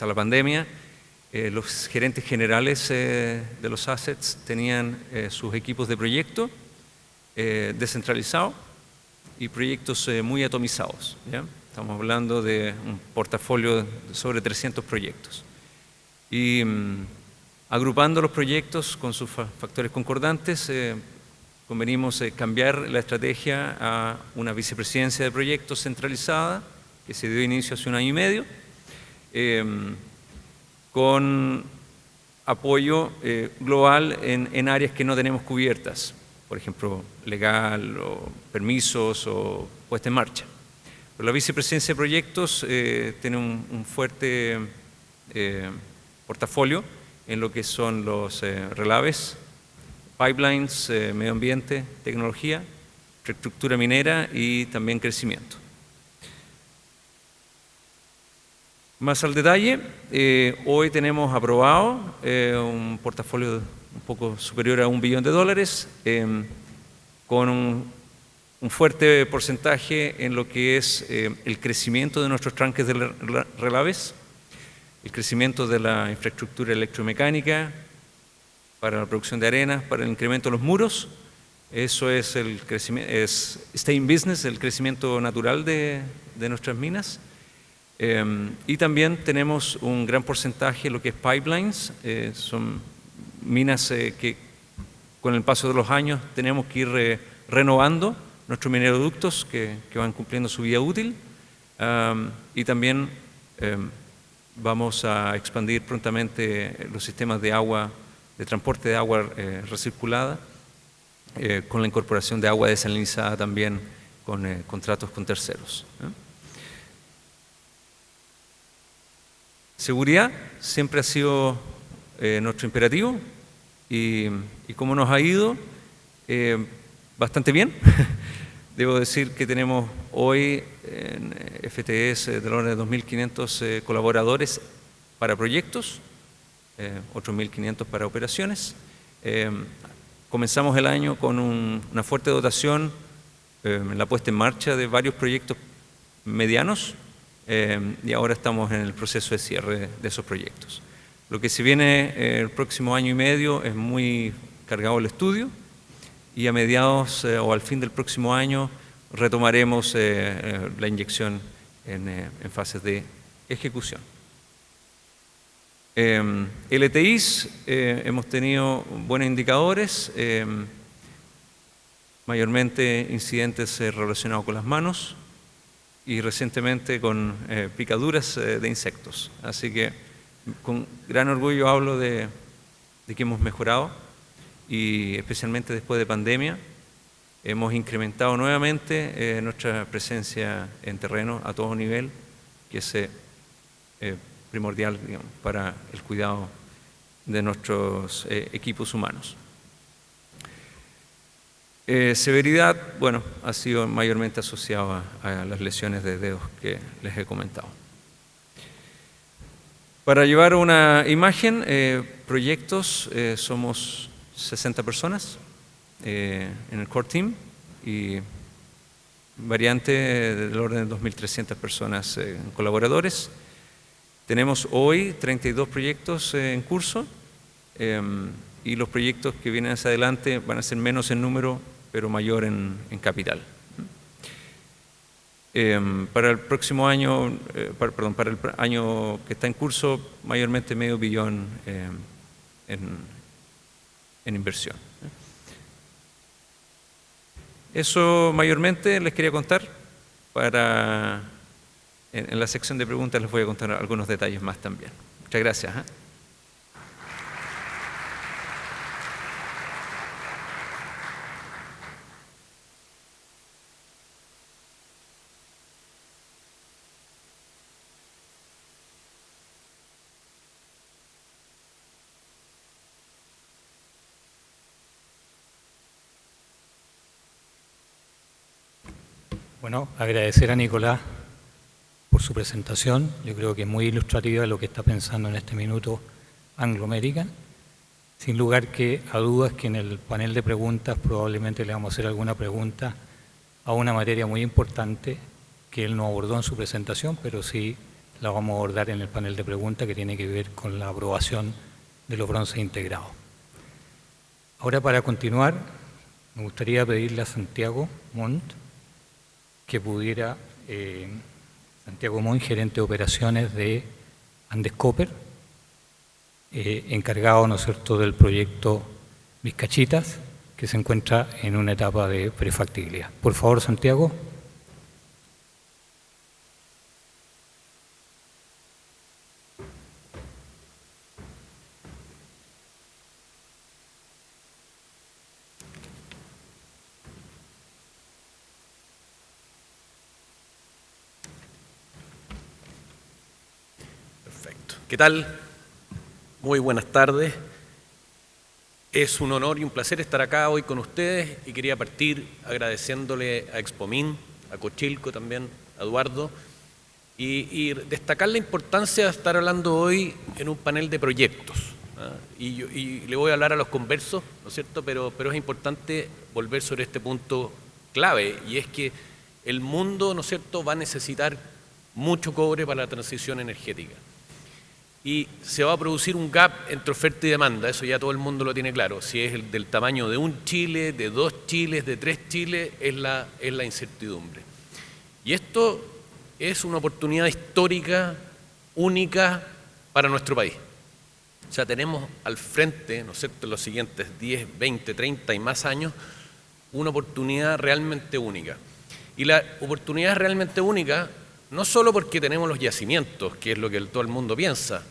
la pandemia. Los gerentes generales de los assets tenían sus equipos de proyecto descentralizados y proyectos muy atomizados, ¿ya? Estamos hablando de un portafolio de sobre 300 proyectos. Y agrupando los proyectos con sus factores concordantes, convenimos cambiar la estrategia a una vicepresidencia de proyectos centralizada, que se dio inicio hace 1 año y medio, con apoyo global en áreas que no tenemos cubiertas, por ejemplo, legal o permisos o puesta en marcha. Pero la vicepresidencia de proyectos tiene un fuerte portafolio en lo que son los relaves, pipelines, medio ambiente, tecnología, infraestructura minera y también crecimiento. Más al detalle, hoy tenemos aprobado un portafolio un poco superior a $1 billón, con un fuerte porcentaje en lo que es el crecimiento de nuestros tranques de relaves, el crecimiento de la infraestructura electromecánica para la producción de arena, para el incremento de los muros. Eso es el crecimiento, es stay in business, el crecimiento natural de nuestras minas. Y también tenemos un gran porcentaje en lo que es pipelines, son minas que con el paso de los años tenemos que ir renovando nuestros mineroductos que van cumpliendo su vida útil, y también vamos a expandir prontamente los sistemas de agua, de transporte de agua recirculada, con la incorporación de agua desalinizada también con contratos con terceros. Seguridad siempre ha sido nuestro imperativo y cómo nos ha ido, bastante bien. Debo decir que tenemos hoy en FTS del orden de 2.500 colaboradores para proyectos, otros 1.500 para operaciones. Comenzamos el año con una fuerte dotación en la puesta en marcha de varios proyectos medianos, y ahora estamos en el proceso de cierre de esos proyectos. Lo que se viene el próximo año y medio es muy cargado el estudio, y a mediados o al fin del próximo año retomaremos la inyección en fases de ejecución. LTIs, hemos tenido buenos indicadores, mayormente incidentes relacionados con las manos, y recientemente con picaduras de insectos. Así que con gran orgullo hablo de que hemos mejorado, y especialmente después de pandemia hemos incrementado nuevamente nuestra presencia en terreno a todo nivel, que es primordial, digamos, para el cuidado de nuestros equipos humanos. Severidad, bueno, ha sido mayormente asociado a las lesiones de dedos que les he comentado. Para llevar una imagen, proyectos, somos 60 personas en el core team y variante del orden de 2.300 personas colaboradores. Tenemos hoy 32 proyectos en curso y los proyectos que vienen hacia adelante van a ser menos en número, pero mayor en capital. Para el próximo año, para el año que está en curso, mayormente $500 millones en inversión. Eso mayormente les quería contar. En la sección de preguntas les voy a contar algunos detalles más también. Muchas gracias. Bueno, agradecer a Nicolás por su presentación. Yo creo que es muy ilustrativa de lo que está pensando en este minuto Anglo American. Sin lugar a dudas que en el panel de preguntas probablemente le vamos a hacer alguna pregunta a una materia muy importante que él no abordó en su presentación, pero sí la vamos a abordar en el panel de preguntas, que tiene que ver con la aprobación de los bronces integrados. Ahora, para continuar, me gustaría pedirle a Santiago Montt que pudiera, Santiago Montt, gerente de operaciones de Andes Copper, encargado, ¿no es cierto?, del proyecto Vizcachitas, que se encuentra en una etapa de prefactibilidad. Por favor, Santiago. ¿Qué tal? Muy buenas tardes. Es un honor y un placer estar acá hoy con ustedes y quería partir agradeciéndole a Expomin, a Cochilco también, a Eduardo, y destacar la importancia de estar hablando hoy en un panel de proyectos. Y le voy a hablar a los conversos, ¿no es cierto? Pero es importante volver sobre este punto clave, y es que el mundo, ¿no es cierto?, va a necesitar mucho cobre para la transición energética. Y se va a producir un gap entre oferta y demanda, eso ya todo el mundo lo tiene claro. Si es el del tamaño de un Chile, de 2 Chiles, de 3 Chiles, es la incertidumbre. Y esto es una oportunidad histórica, única para nuestro país. O sea, tenemos al frente, ¿no es cierto?, en los siguientes 10, 20, 30 y más años, una oportunidad realmente única. Y la oportunidad es realmente única no solo porque tenemos los yacimientos, que es lo que todo el mundo piensa,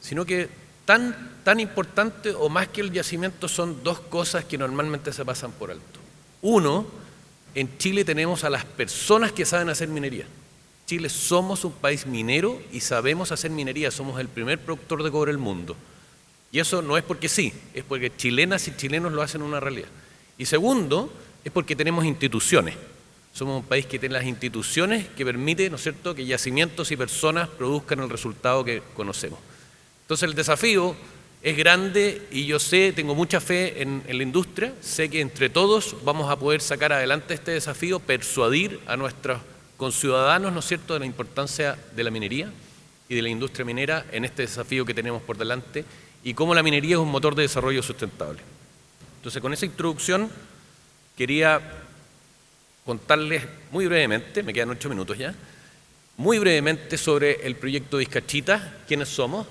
sino que tan importante o más que el yacimiento son dos cosas que normalmente se pasan por alto. Uno, en Chile tenemos a las personas que saben hacer minería. Chile somos un país minero y sabemos hacer minería, somos el primer productor de cobre del mundo. Y eso no es porque sí, es porque chilenas y chilenos lo hacen una realidad. Y segundo, es porque tenemos instituciones. Somos un país que tiene las instituciones que permiten, ¿no es cierto?, que yacimientos y personas produzcan el resultado que conocemos. Entonces el desafío es grande y yo tengo mucha fe en la industria, sé que entre todos vamos a poder sacar adelante este desafío, persuadir a nuestros conciudadanos, ¿no es cierto?, de la importancia de la minería y de la industria minera en este desafío que tenemos por delante y cómo la minería es un motor de desarrollo sustentable. Entonces, con esa introducción quería contarles muy brevemente, me quedan 8 minutos ya, muy brevemente sobre el proyecto Vizcachitas. ¿Quiénes somos?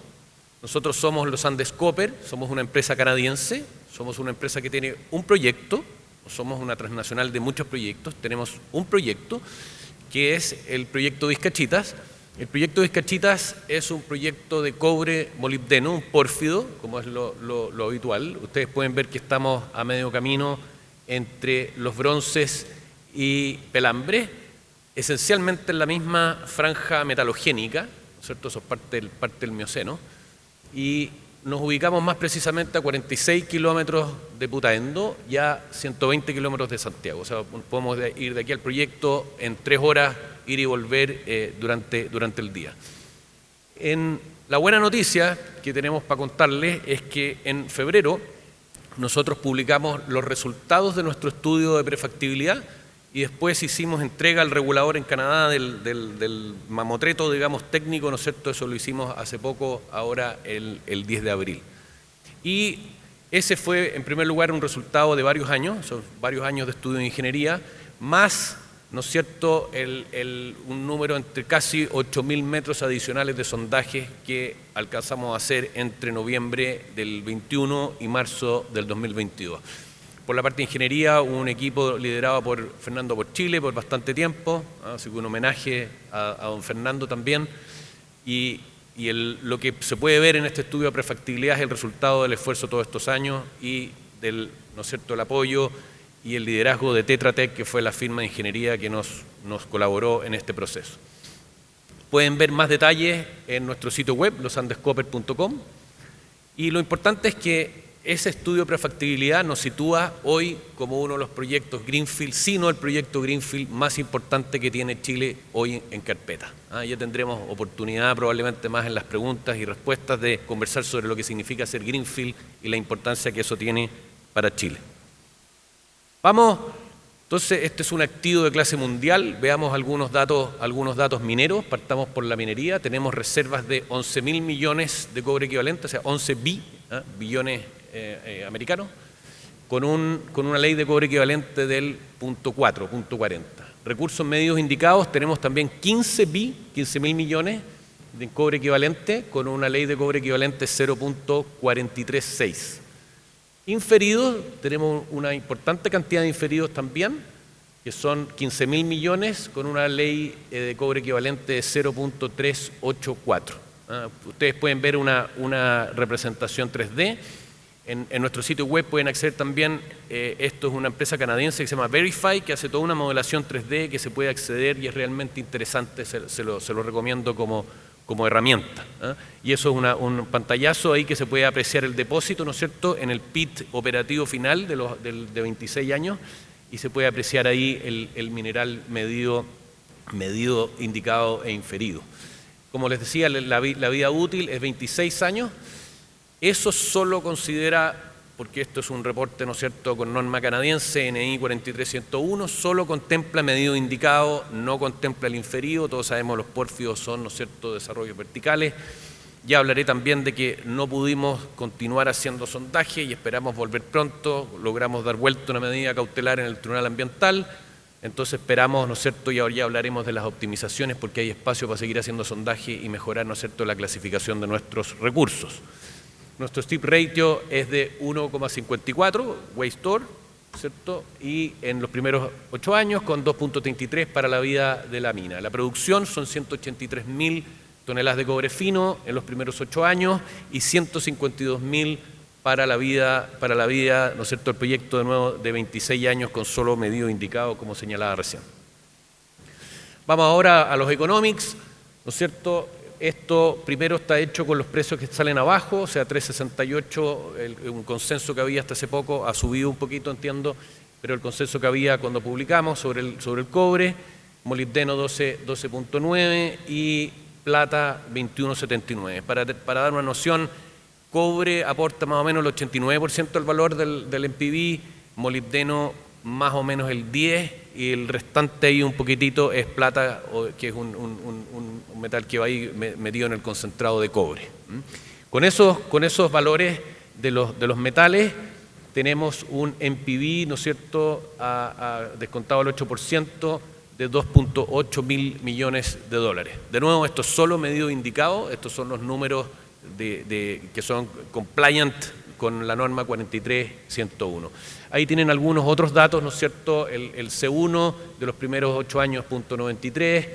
Nosotros somos los Andes Copper, somos una empresa canadiense, somos una empresa que tiene un proyecto, somos una transnacional de muchos proyectos, tenemos un proyecto que es el proyecto Vizcachitas. El proyecto Vizcachitas es un proyecto de cobre molibdeno, un pórfido, como es lo habitual. Ustedes pueden ver que estamos a medio camino entre los bronces y pelambre, esencialmente en la misma franja metalogénica, ¿no es cierto? Eso es parte del Mioceno, y nos ubicamos más precisamente a 46 kilómetros de Putaendo y a 120 kilómetros de Santiago. O sea, podemos ir de aquí al proyecto en 3 horas, ir y volver durante el día. La buena noticia que tenemos para contarles es que en febrero nosotros publicamos los resultados de nuestro estudio de prefactibilidad y después hicimos entrega al regulador en Canadá del mamotreto, digamos, técnico, ¿no es cierto? Eso lo hicimos hace poco, ahora el 10 de abril. Y ese fue, en primer lugar, un resultado de varios años, son varios años de estudio de ingeniería, más, ¿no es cierto?, un número entre casi 8.000 metros adicionales de sondajes que alcanzamos a hacer entre noviembre del 21 y marzo del 2022. Por la parte de ingeniería, hubo un equipo liderado por Fernando Porchile por bastante tiempo, así que un homenaje a don Fernando también. Y lo que se puede ver en este estudio de prefactibilidad es el resultado del esfuerzo todos estos años y del, ¿no es cierto?, el apoyo y el liderazgo de Tetra Tech, que fue la firma de ingeniería que nos colaboró en este proceso. Pueden ver más detalles en nuestro sitio web, losandescooper.com, y lo importante es que ese estudio de prefactibilidad nos sitúa hoy como uno de los proyectos Greenfield, sino el proyecto Greenfield más importante que tiene Chile hoy en carpeta. Ya tendremos oportunidad probablemente más en las preguntas y respuestas de conversar sobre lo que significa ser Greenfield y la importancia que eso tiene para Chile. Vamos, entonces este es un activo de clase mundial, veamos algunos datos mineros, partamos por la minería, tenemos reservas de 11.000 millones de cobre equivalente, o sea 11 billones americanos, con una ley de cobre equivalente del 0.40. Recursos medios indicados, tenemos también 15.000 millones de cobre equivalente, con una ley de cobre equivalente 0.436. Inferidos, tenemos una importante cantidad de inferidos también, que son 15.000 millones con una ley de cobre equivalente de 0.384. Ustedes pueden ver una representación 3D. En nuestro sitio web pueden acceder también, esto es una empresa canadiense que se llama Verify, que hace toda una modelación 3D que se puede acceder y es realmente interesante, se lo recomiendo como herramienta. Y eso es un pantallazo ahí que se puede apreciar el depósito, ¿no es cierto?, en el pit operativo final de 26 años y se puede apreciar ahí el mineral medido, indicado e inferido. Como les decía, la vida útil es 26 años. Eso solo considera, porque esto es un reporte, ¿no es cierto?, con norma canadiense, NI 43101, solo contempla medido indicado, no contempla el inferido. Todos sabemos los pórfidos son, ¿no es cierto?, desarrollos verticales. Ya hablaré también de que no pudimos continuar haciendo sondaje y esperamos volver pronto. Logramos dar vuelta una medida cautelar en el Tribunal Ambiental. Entonces esperamos, ¿no es cierto?, y ahora ya hablaremos de las optimizaciones porque hay espacio para seguir haciendo sondaje y mejorar, ¿no es cierto?, la clasificación de nuestros recursos. Nuestro strip ratio es de 1,54, waste ore, ¿cierto?, y en los primeros 8 años con 2,33 para la vida de la mina. La producción son 183.000 toneladas de cobre fino en los primeros 8 años y 152.000 para la vida, ¿no es cierto?, el proyecto de nuevo de 26 años con solo medido indicado, como señalaba recién. Vamos ahora a los economics, ¿no es cierto? Esto primero está hecho con los precios que salen abajo, o sea, 3.68, un consenso que había hasta hace poco, ha subido un poquito, entiendo, pero el consenso que había cuando publicamos sobre el cobre, molibdeno 12.9 y plata 21.79. Para dar una noción, cobre aporta más o menos el 89% del valor del NPV, molibdeno más o menos el 10% y el restante ahí un poquitito es plata, que es un metal que va ahí metido en el concentrado de cobre. Con esos valores de los metales tenemos un NPV, ¿no es cierto?, descontado al 8% de 2.8 mil millones de dólares. De nuevo, esto es solo medido indicado, estos son los números que son compliant con la norma 43.101. Ahí tienen algunos otros datos, ¿no es cierto? El C1 de los primeros 8 años, .93,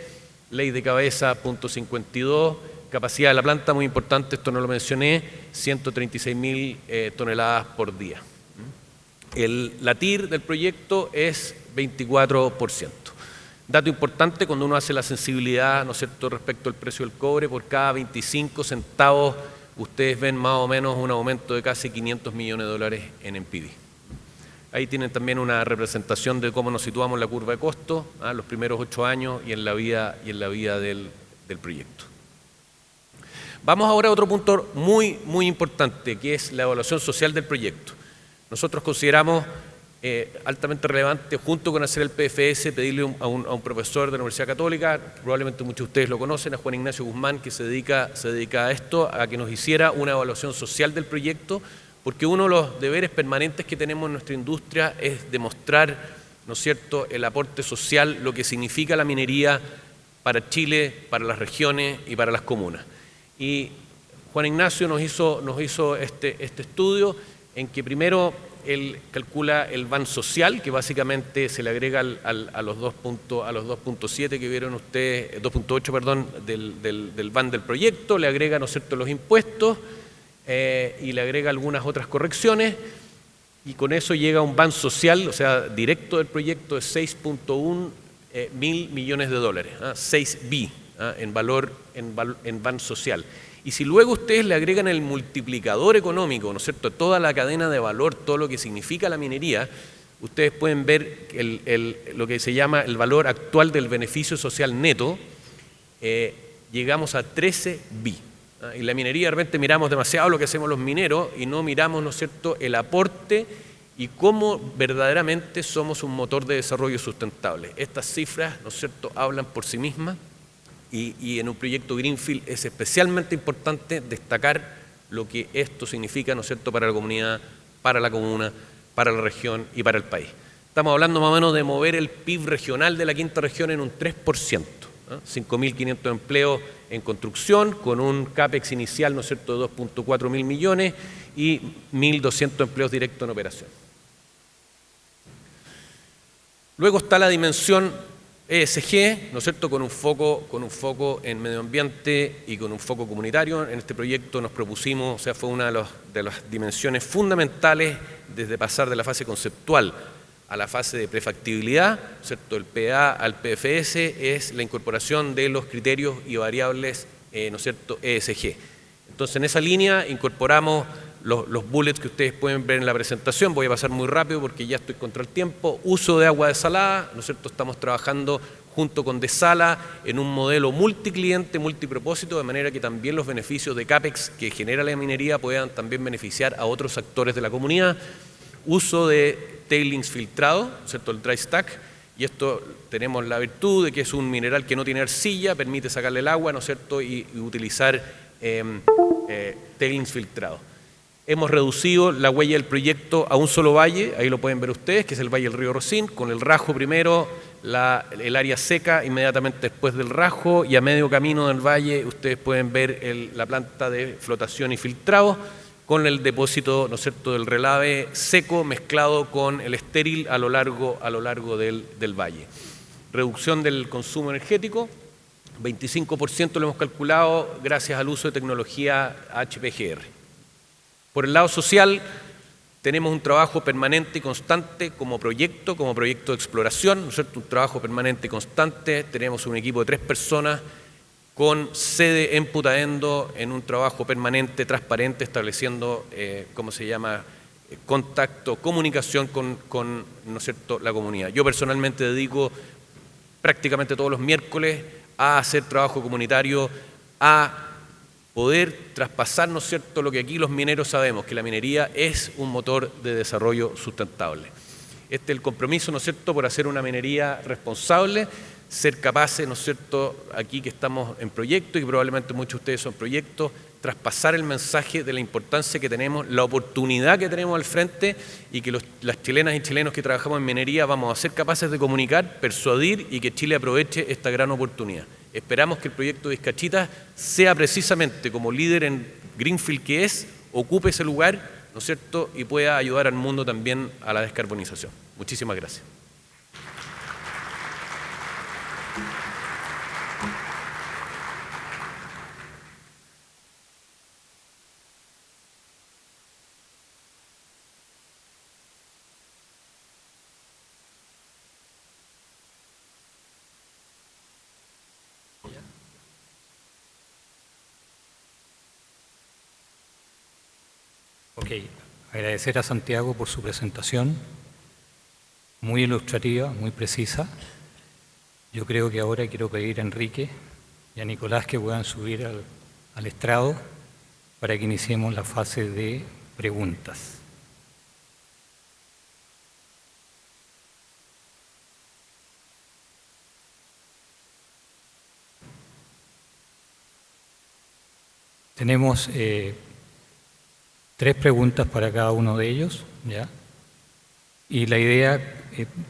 ley de cabeza, .52, capacidad de la planta, muy importante, esto no lo mencioné, 136.000 toneladas por día. La TIR del proyecto es 24%. Dato importante, cuando uno hace la sensibilidad, ¿no es cierto?, respecto al precio del cobre, por cada 25 centavos ustedes ven más o menos un aumento de casi 500 millones de dólares en NPV. Ahí tienen también una representación de cómo nos situamos en la curva de costo, los primeros 8 años y en la vida del proyecto. Vamos ahora a otro punto muy, muy importante, que es la evaluación social del proyecto. Nosotros consideramos altamente relevante, junto con hacer el PFS, pedirle a un profesor de la Universidad Católica, probablemente muchos de ustedes lo conocen, a Juan Ignacio Guzmán, que se dedica a esto, a que nos hiciera una evaluación social del proyecto, porque uno de los deberes permanentes que tenemos en nuestra industria es demostrar, ¿no es cierto?, el aporte social, lo que significa la minería para Chile, para las regiones y para las comunas. Y Juan Ignacio nos hizo este estudio en que primero él calcula el VAN social, que básicamente se le agrega a los 2.7 que vieron ustedes, 2.8, perdón, del VAN del proyecto, le agrega, ¿no es cierto?, los impuestos y le agrega algunas otras correcciones, y con eso llega a un VAN social, o sea, directo del proyecto, de 6.1 mil millones de dólares, 6 bi en valor en VAN social. Y si luego ustedes le agregan el multiplicador económico, ¿no es cierto?, toda la cadena de valor, todo lo que significa la minería, ustedes pueden ver lo que se llama el valor actual del beneficio social neto, llegamos a 13 bi. Y la minería, de repente miramos demasiado lo que hacemos los mineros y no miramos, ¿no es cierto?, el aporte y cómo verdaderamente somos un motor de desarrollo sustentable. Estas cifras, ¿no es cierto?, hablan por sí mismas. Y en un proyecto Greenfield es especialmente importante destacar lo que esto significa, ¿no es cierto?, para la comunidad, para la comuna, para la región y para el país. Estamos hablando más o menos de mover el PIB regional de la quinta región en un 3%, 5.500 empleos en construcción, con un CAPEX inicial, ¿no es cierto?, de 2.4 mil millones y 1.200 empleos directos en operación. Luego está la dimensión ESG, ¿no es cierto?, con un foco en medio ambiente y con un foco comunitario. En este proyecto nos propusimos, o sea, fue una de las dimensiones fundamentales desde pasar de la fase conceptual a la fase de prefactibilidad, ¿no es cierto?, el PA al PFS, es la incorporación de los criterios y variables, ¿no es cierto?, ESG. Entonces, en esa línea incorporamos los bullets que ustedes pueden ver en la presentación. Voy a pasar muy rápido porque ya estoy contra el tiempo. Uso de agua desalada, ¿no es cierto? Estamos trabajando junto con Desala en un modelo multicliente, multipropósito, de manera que también los beneficios de CAPEX que genera la minería puedan también beneficiar a otros actores de la comunidad. Uso de tailings filtrado, ¿no es cierto?, el dry stack, y esto tenemos la virtud de que es un mineral que no tiene arcilla, permite sacarle el agua, ¿no es cierto?, y utilizar tailings filtrado. Hemos reducido la huella del proyecto a un solo valle, ahí lo pueden ver ustedes, que es el valle del río Rocín, con el rajo primero, el área seca inmediatamente después del rajo, y a medio camino del valle ustedes pueden ver la planta de flotación y filtrado, con el depósito, ¿no es cierto?, del relave seco mezclado con el estéril a lo largo del valle. Reducción del consumo energético, 25% lo hemos calculado gracias al uso de tecnología HPGR. Por el lado social, tenemos un trabajo permanente y constante como proyecto de exploración, ¿no es cierto?, un trabajo permanente y constante. Tenemos un equipo de 3 personas con sede en Putaendo en un trabajo permanente, transparente, estableciendo, contacto, comunicación con, ¿no es cierto?, la comunidad. Yo personalmente dedico prácticamente todos los miércoles a hacer trabajo comunitario, a poder traspasar, ¿no es cierto?, lo que aquí los mineros sabemos, que la minería es un motor de desarrollo sustentable. Este es el compromiso, ¿no es cierto?, por hacer una minería responsable, ser capaces, ¿no es cierto?, aquí que estamos en proyecto y probablemente muchos de ustedes son proyectos, traspasar el mensaje de la importancia que tenemos, la oportunidad que tenemos al frente y que las chilenas y chilenos que trabajamos en minería vamos a ser capaces de comunicar, persuadir y que Chile aproveche esta gran oportunidad. Esperamos que el proyecto Vizcachita sea precisamente como líder en Greenfield que es, ocupe ese lugar, ¿no es cierto?, y pueda ayudar al mundo también a la descarbonización. Muchísimas gracias. Ok, agradecer a Santiago por su presentación, muy ilustrativa, muy precisa. Yo creo que ahora quiero pedir a Enrique y a Nicolás que puedan subir al estrado para que iniciemos la fase de preguntas. Tenemos 3 preguntas para cada uno de ellos, ¿ya? Y la idea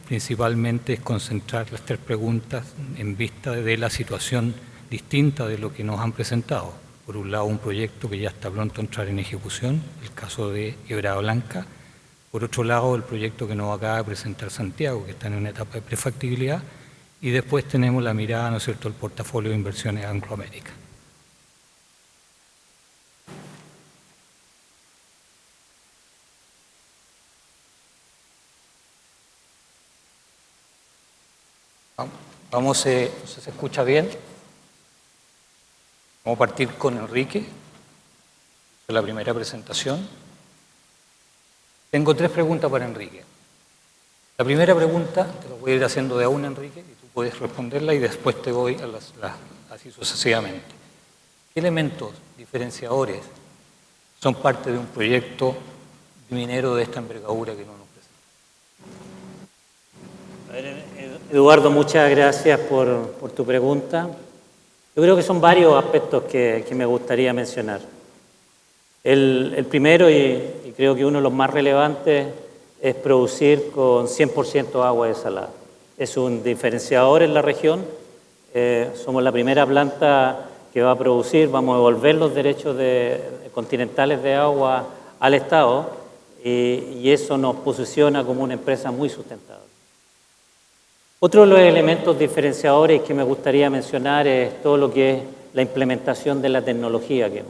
principalmente es concentrar las 3 preguntas en vista de la situación distinta de lo que nos han presentado. Por un lado, un proyecto que ya está pronto a entrar en ejecución, el caso de Quebrada Blanca. Por otro lado, el proyecto que nos acaba de presentar Santiago, que está en una etapa de prefactibilidad. Y después tenemos la mirada, ¿no es cierto?, el portafolio de inversiones Anglo American. Vamos, ¿se escucha bien? Vamos a partir con Enrique, la primera presentación. Tengo 3 preguntas para Enrique. La primera pregunta te la voy a ir haciendo de a una, Enrique, y tú puedes responderla y después te voy a así sucesivamente. ¿Qué elementos diferenciadores son parte de un proyecto minero de esta envergadura que no nos presenta? Eduardo, muchas gracias por tu pregunta. Yo creo que son varios aspectos que me gustaría mencionar. El primero, y creo que uno de los más relevantes, es producir con 100% agua desalada. Es un diferenciador en la región. Somos la primera planta que va a producir, vamos a devolver los derechos continentales de agua al Estado y eso nos posiciona como una empresa muy sustentable. Otro de los elementos diferenciadores que me gustaría mencionar es todo lo que es la implementación de la tecnología que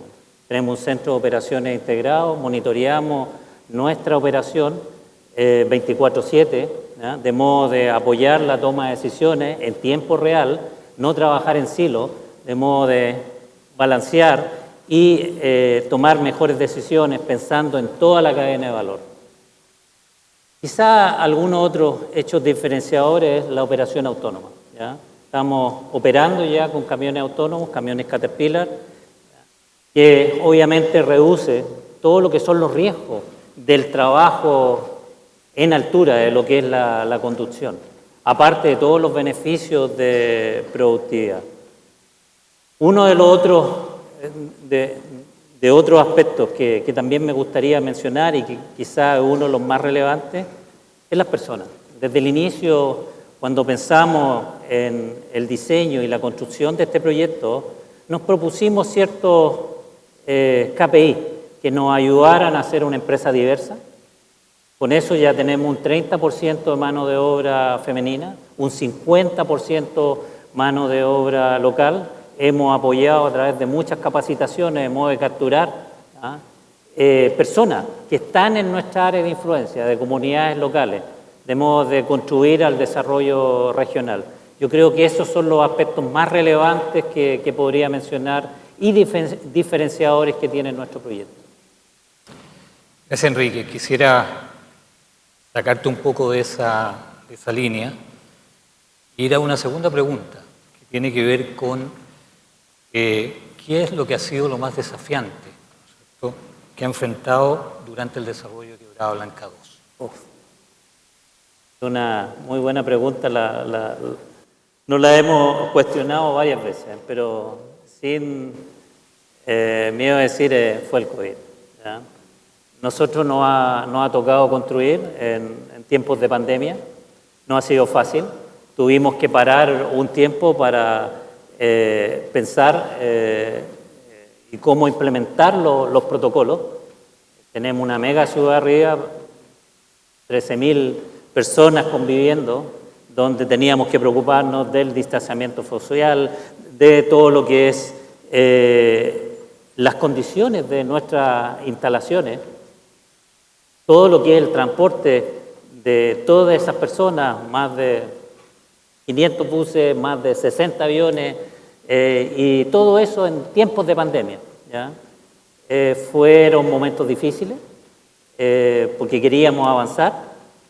tenemos un centro de operaciones integrado, monitoreamos nuestra operación 24/7, ¿ya?, de modo de apoyar la toma de decisiones en tiempo real, no trabajar en silo, de modo de balancear y tomar mejores decisiones pensando en toda la cadena de valor. Quizá algunos otros hechos diferenciadores es la operación autónoma, ¿ya? Estamos operando ya con camiones autónomos, camiones Caterpillar, que obviamente reduce todo lo que son los riesgos del trabajo en altura de lo que es la conducción, aparte de todos los beneficios de productividad. Uno de los otros, de otros aspectos que también me gustaría mencionar y que quizá es uno de los más relevantes es las personas. Desde el inicio, cuando pensamos en el diseño y la construcción de este proyecto, nos propusimos ciertos KPI que nos ayudaran a ser una empresa diversa. Con eso ya tenemos un 30% de mano de obra femenina, un 50% mano de obra local. Hemos apoyado a través de muchas capacitaciones de modo de capturar personas que están en nuestra área de influencia, de comunidades locales, de modo de contribuir al desarrollo regional. Yo creo que esos son los aspectos más relevantes que podría mencionar y diferenciadores que tiene nuestro proyecto. Gracias, Enrique. Quisiera sacarte un poco de esa línea e ir a una segunda pregunta que tiene que ver con ¿qué es lo que ha sido lo más desafiante, ¿no es cierto?, que ha enfrentado durante el desarrollo de Quebrada Blanca 2? Es una muy buena pregunta, nos la hemos cuestionado varias veces, pero sin miedo a decir fue el COVID, ¿ya? Nosotros nos ha tocado construir en tiempos de pandemia, no ha sido fácil, tuvimos que parar un tiempo para pensar y cómo implementar los protocolos. Tenemos una mega ciudad arriba, 13.000 personas conviviendo, donde teníamos que preocuparnos del distanciamiento social, de todo lo que es las condiciones de nuestras instalaciones, todo lo que es el transporte de todas esas personas, más de 500 buses, más de 60 aviones, y todo eso en tiempos de pandemia, ¿ya? Fueron momentos difíciles, porque queríamos avanzar,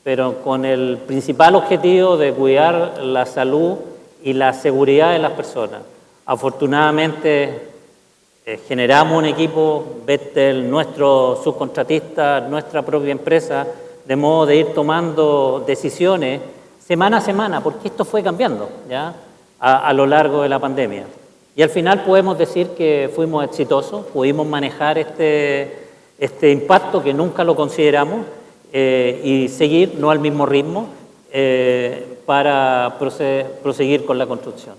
pero con el principal objetivo de cuidar la salud y la seguridad de las personas. Afortunadamente, generamos un equipo, Bechtel, nuestro subcontratista, nuestra propia empresa, de modo de ir tomando decisiones semana a semana, porque esto fue cambiando, ¿ya? A lo largo de la pandemia. Y al final podemos decir que fuimos exitosos, pudimos manejar este impacto que nunca lo consideramos y seguir, no al mismo ritmo, para proseguir con la construcción.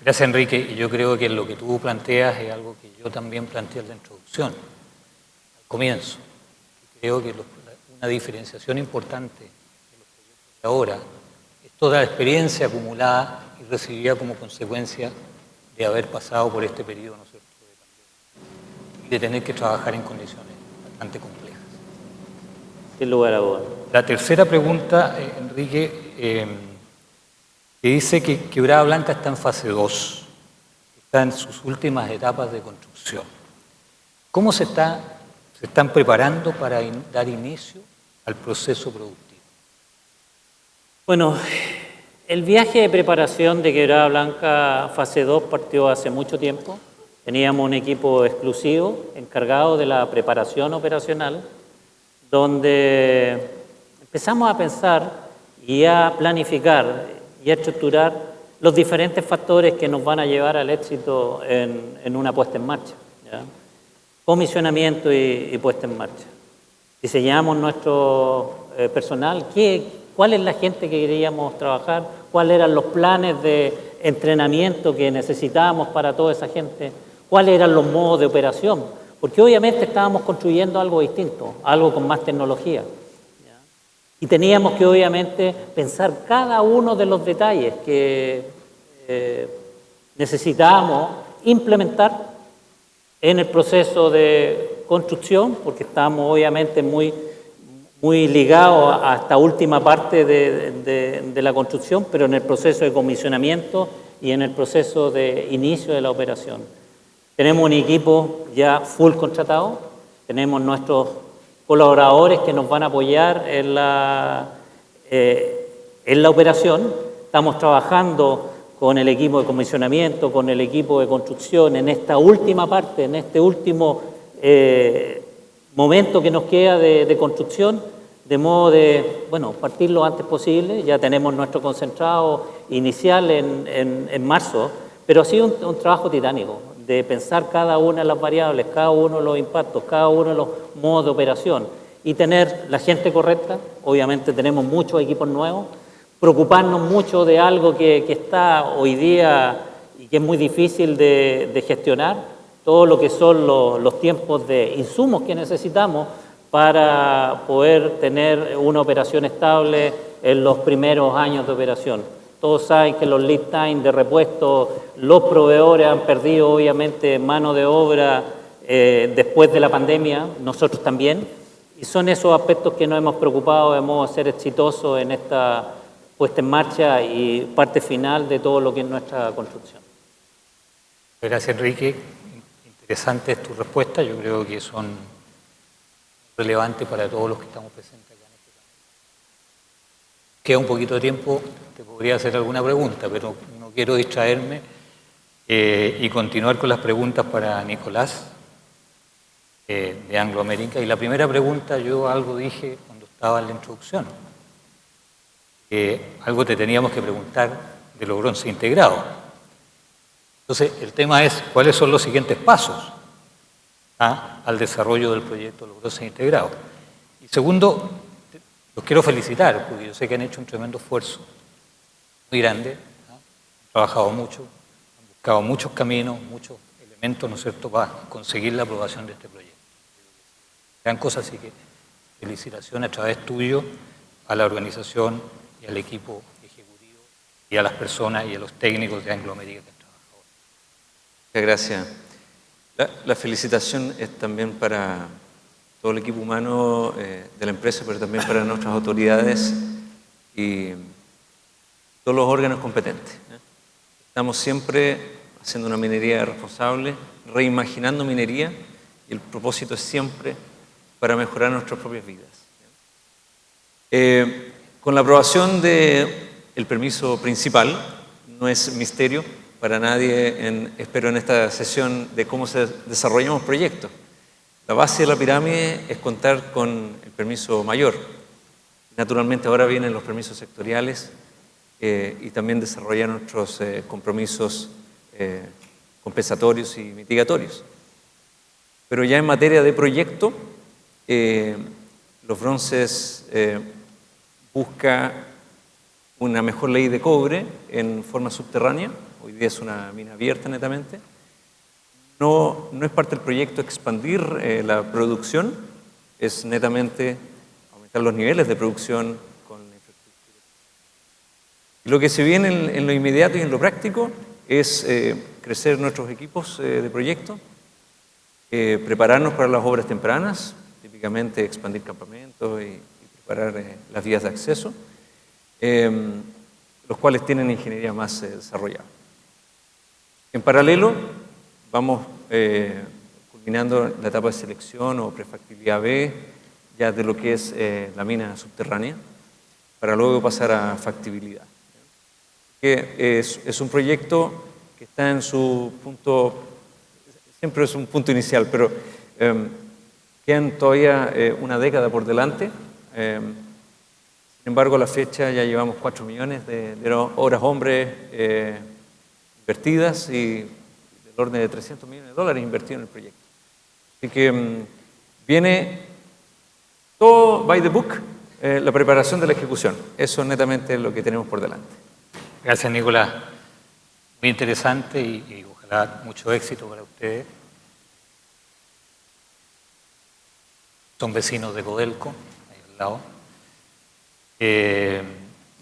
Gracias, Enrique. Y yo creo que lo que tú planteas es algo que yo también planteé en la introducción, al comienzo. Creo que una diferenciación importante de los proyectos de ahora es toda la experiencia acumulada y recibida como consecuencia de haber pasado por este periodo, ¿no es cierto?, de pandemia, y de tener que trabajar en condiciones bastante complejas. Sin lugar a dudas. La tercera pregunta, Enrique, que dice que Quebrada Blanca está en fase 2, está en sus últimas etapas de construcción. ¿Cómo se están preparando para dar inicio al proceso productivo? Bueno, el viaje de preparación de Quebrada Blanca fase 2 partió hace mucho tiempo. Teníamos un equipo exclusivo encargado de la preparación operacional, donde empezamos a pensar y a planificar y a estructurar los diferentes factores que nos van a llevar al éxito en una puesta en marcha, ¿ya? Comisionamiento y puesta en marcha. Diseñamos nuestro personal, cuál es la gente que queríamos trabajar, cuáles eran los planes de entrenamiento que necesitábamos para toda esa gente, cuáles eran los modos de operación, porque obviamente estábamos construyendo algo distinto, algo con más tecnología. Y teníamos que obviamente pensar cada uno de los detalles que necesitábamos implementar en el proceso de construcción, porque estábamos obviamente muy ligados a esta última parte de la construcción, pero en el proceso de comisionamiento y en el proceso de inicio de la operación. Tenemos un equipo ya full contratado, tenemos nuestros colaboradores que nos van a apoyar en la operación. Estamos trabajando con el equipo de comisionamiento, con el equipo de construcción en esta última parte, en este último momento que nos queda de construcción, de modo de, partir lo antes posible. Ya tenemos nuestro concentrado inicial en marzo, pero ha sido un trabajo titánico de pensar cada una de las variables, cada uno de los impactos, cada uno de los modos de operación y tener la gente correcta. Obviamente tenemos muchos equipos nuevos, preocuparnos mucho de algo que está hoy día y que es muy difícil de gestionar, todo lo que son los tiempos de insumos que necesitamos para poder tener una operación estable en los primeros años de operación. Todos saben que los lead time de repuesto, los proveedores han perdido obviamente mano de obra después de la pandemia, nosotros también, y son esos aspectos que nos hemos preocupado de modo de ser exitosos en esta puesta en marcha y parte final de todo lo que es nuestra construcción. Gracias, Enrique. Interesante es tu respuesta. Yo creo que son relevantes para todos los que estamos presentes acá en este panel. Queda un poquito de tiempo, te podría hacer alguna pregunta, pero no quiero distraerme y continuar con las preguntas para Nicolás de Anglo American. Y la primera pregunta, yo algo dije cuando estaba en la introducción. Algo te teníamos que preguntar de los bronces integrados. Entonces, el tema es, ¿cuáles son los siguientes pasos al desarrollo del proyecto de los bronces integrados? Y segundo, los quiero felicitar, porque yo sé que han hecho un tremendo esfuerzo, muy grande, han trabajado mucho, han buscado muchos caminos, muchos elementos, ¿no es cierto?, para conseguir la aprobación de este proyecto. gran cosa, así que felicitaciones a través tuyo a la organización y al equipo ejecutivo y a las personas y a los técnicos de Anglo American que han trabajado. Muchas gracias. La felicitación es también para todo el equipo humano de la empresa, pero también para nuestras autoridades y todos los órganos competentes. Estamos siempre haciendo una minería responsable, reimaginando minería, y el propósito es siempre para mejorar nuestras propias vidas. Con la aprobación del permiso principal, no es misterio para nadie, espero en esta sesión, de cómo se desarrollan los proyectos. La base de la pirámide es contar con el permiso mayor. Naturalmente ahora vienen los permisos sectoriales y también desarrollar nuestros compromisos compensatorios y mitigatorios. Pero ya en materia de proyecto, los bronces busca una mejor ley de cobre en forma subterránea. Hoy día es una mina abierta netamente. No es parte del proyecto expandir la producción, es netamente aumentar los niveles de producción con la infraestructura. Y lo que se viene en lo inmediato y en lo práctico es crecer nuestros equipos de proyecto, prepararnos para las obras tempranas, típicamente expandir campamentos y preparar las vías de acceso, los cuales tienen ingeniería más desarrollada. En paralelo, vamos culminando la etapa de selección o prefactibilidad B, ya de lo que es la mina subterránea, para luego pasar a factibilidad. Que es un proyecto que está en su punto, siempre es un punto inicial, pero quedan todavía una década por delante. Sin embargo, a la fecha ya llevamos 4 millones de horas hombres invertidas y del orden de $300 millones invertidos en el proyecto. Así que viene todo by the book, la preparación de la ejecución. Eso es netamente lo que tenemos por delante. Gracias, Nicolás. Muy interesante y ojalá mucho éxito para ustedes. Son vecinos de Codelco, ahí al lado.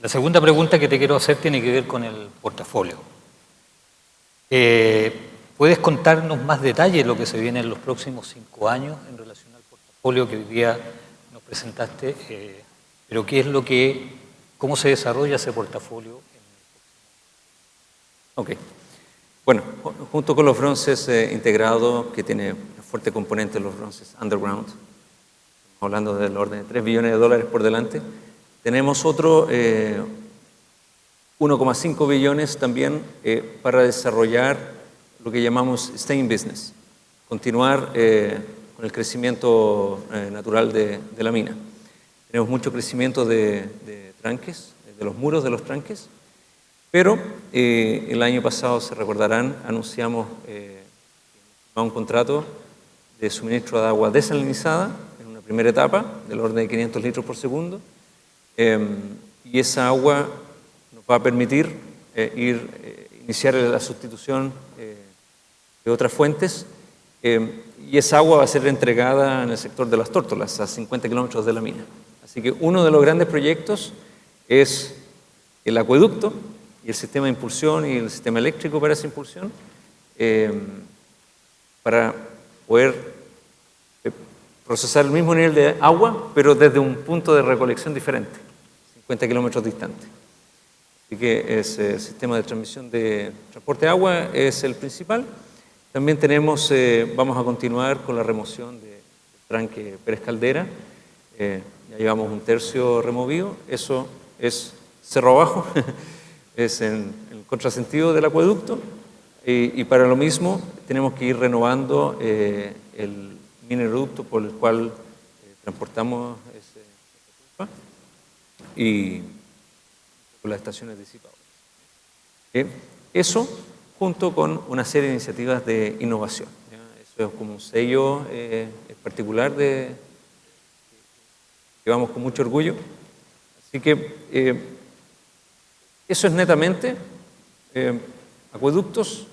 La segunda pregunta que te quiero hacer tiene que ver con el portafolio. ¿Puedes contarnos más detalles de lo que se viene en los próximos 5 años en relación al portafolio que hoy día nos presentaste? Pero ¿cómo se desarrolla ese portafolio? Ok. Bueno, junto con los bronces integrados, que tiene un fuerte componente de los bronces underground, estamos hablando del orden de $3 billones por delante, tenemos otro 1,5 billones también para desarrollar lo que llamamos stay in business, continuar con el crecimiento natural de la mina. Tenemos mucho crecimiento de tranques, de los muros de los tranques, pero el año pasado, se recordarán, anunciamos un contrato de suministro de agua desalinizada en una primera etapa del orden de 500 litros por segundo, y esa agua nos va a permitir iniciar la sustitución de otras fuentes, y esa agua va a ser entregada en el sector de las Tórtolas, a 50 kilómetros de la mina. Así que uno de los grandes proyectos es el acueducto y el sistema de impulsión y el sistema eléctrico para esa impulsión, para poder procesar el mismo nivel de agua, pero desde un punto de recolección diferente, 50 kilómetros distante. Así que ese sistema de transmisión de transporte de agua es el principal. También tenemos, vamos a continuar con la remoción del tranque Pérez Caldera. Ya llevamos 1/3 removido. Eso es cerro abajo, es en el contrasentido del acueducto. Y para lo mismo tenemos que ir renovando el mineroducto por el cual transportamos esa culpa y con las estaciones disipadoras. Eso junto con una serie de iniciativas de innovación. ¿Ya? Eso es como un sello particular que llevamos con mucho orgullo. Así que eso es netamente acueductos,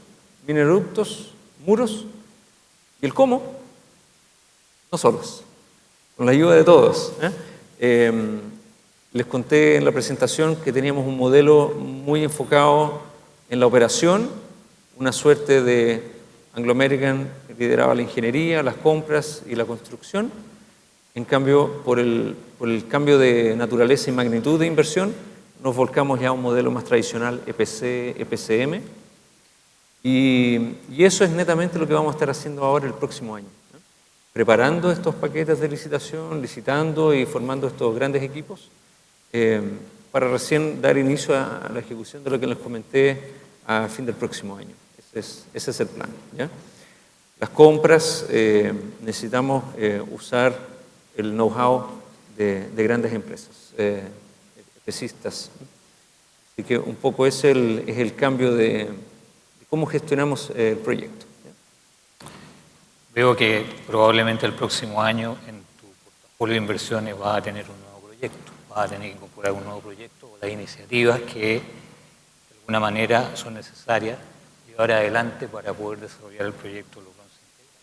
mineroductos, muros, y el cómo, no solos. Con la ayuda de todos. Les conté en la presentación que teníamos un modelo muy enfocado en la operación, una suerte de Anglo American que lideraba la ingeniería, las compras y la construcción. En cambio, por el cambio de naturaleza y magnitud de inversión, nos volcamos ya a un modelo más tradicional EPC, EPCM. Y eso es netamente lo que vamos a estar haciendo ahora el próximo año, ¿no? Preparando estos paquetes de licitación, licitando y formando estos grandes equipos para recién dar inicio a la ejecución de lo que les comenté a fin del próximo año. Ese es el plan, ¿ya? Las compras, necesitamos usar el know-how de grandes empresas, especistas. Así que un poco es el cambio de cómo gestionamos el proyecto. Veo que probablemente el próximo año en tu portafolio de inversiones vas a tener un nuevo proyecto, vas a tener que incorporar un nuevo proyecto o las iniciativas que de alguna manera son necesarias llevar adelante para poder desarrollar el proyecto de los bronces integrales.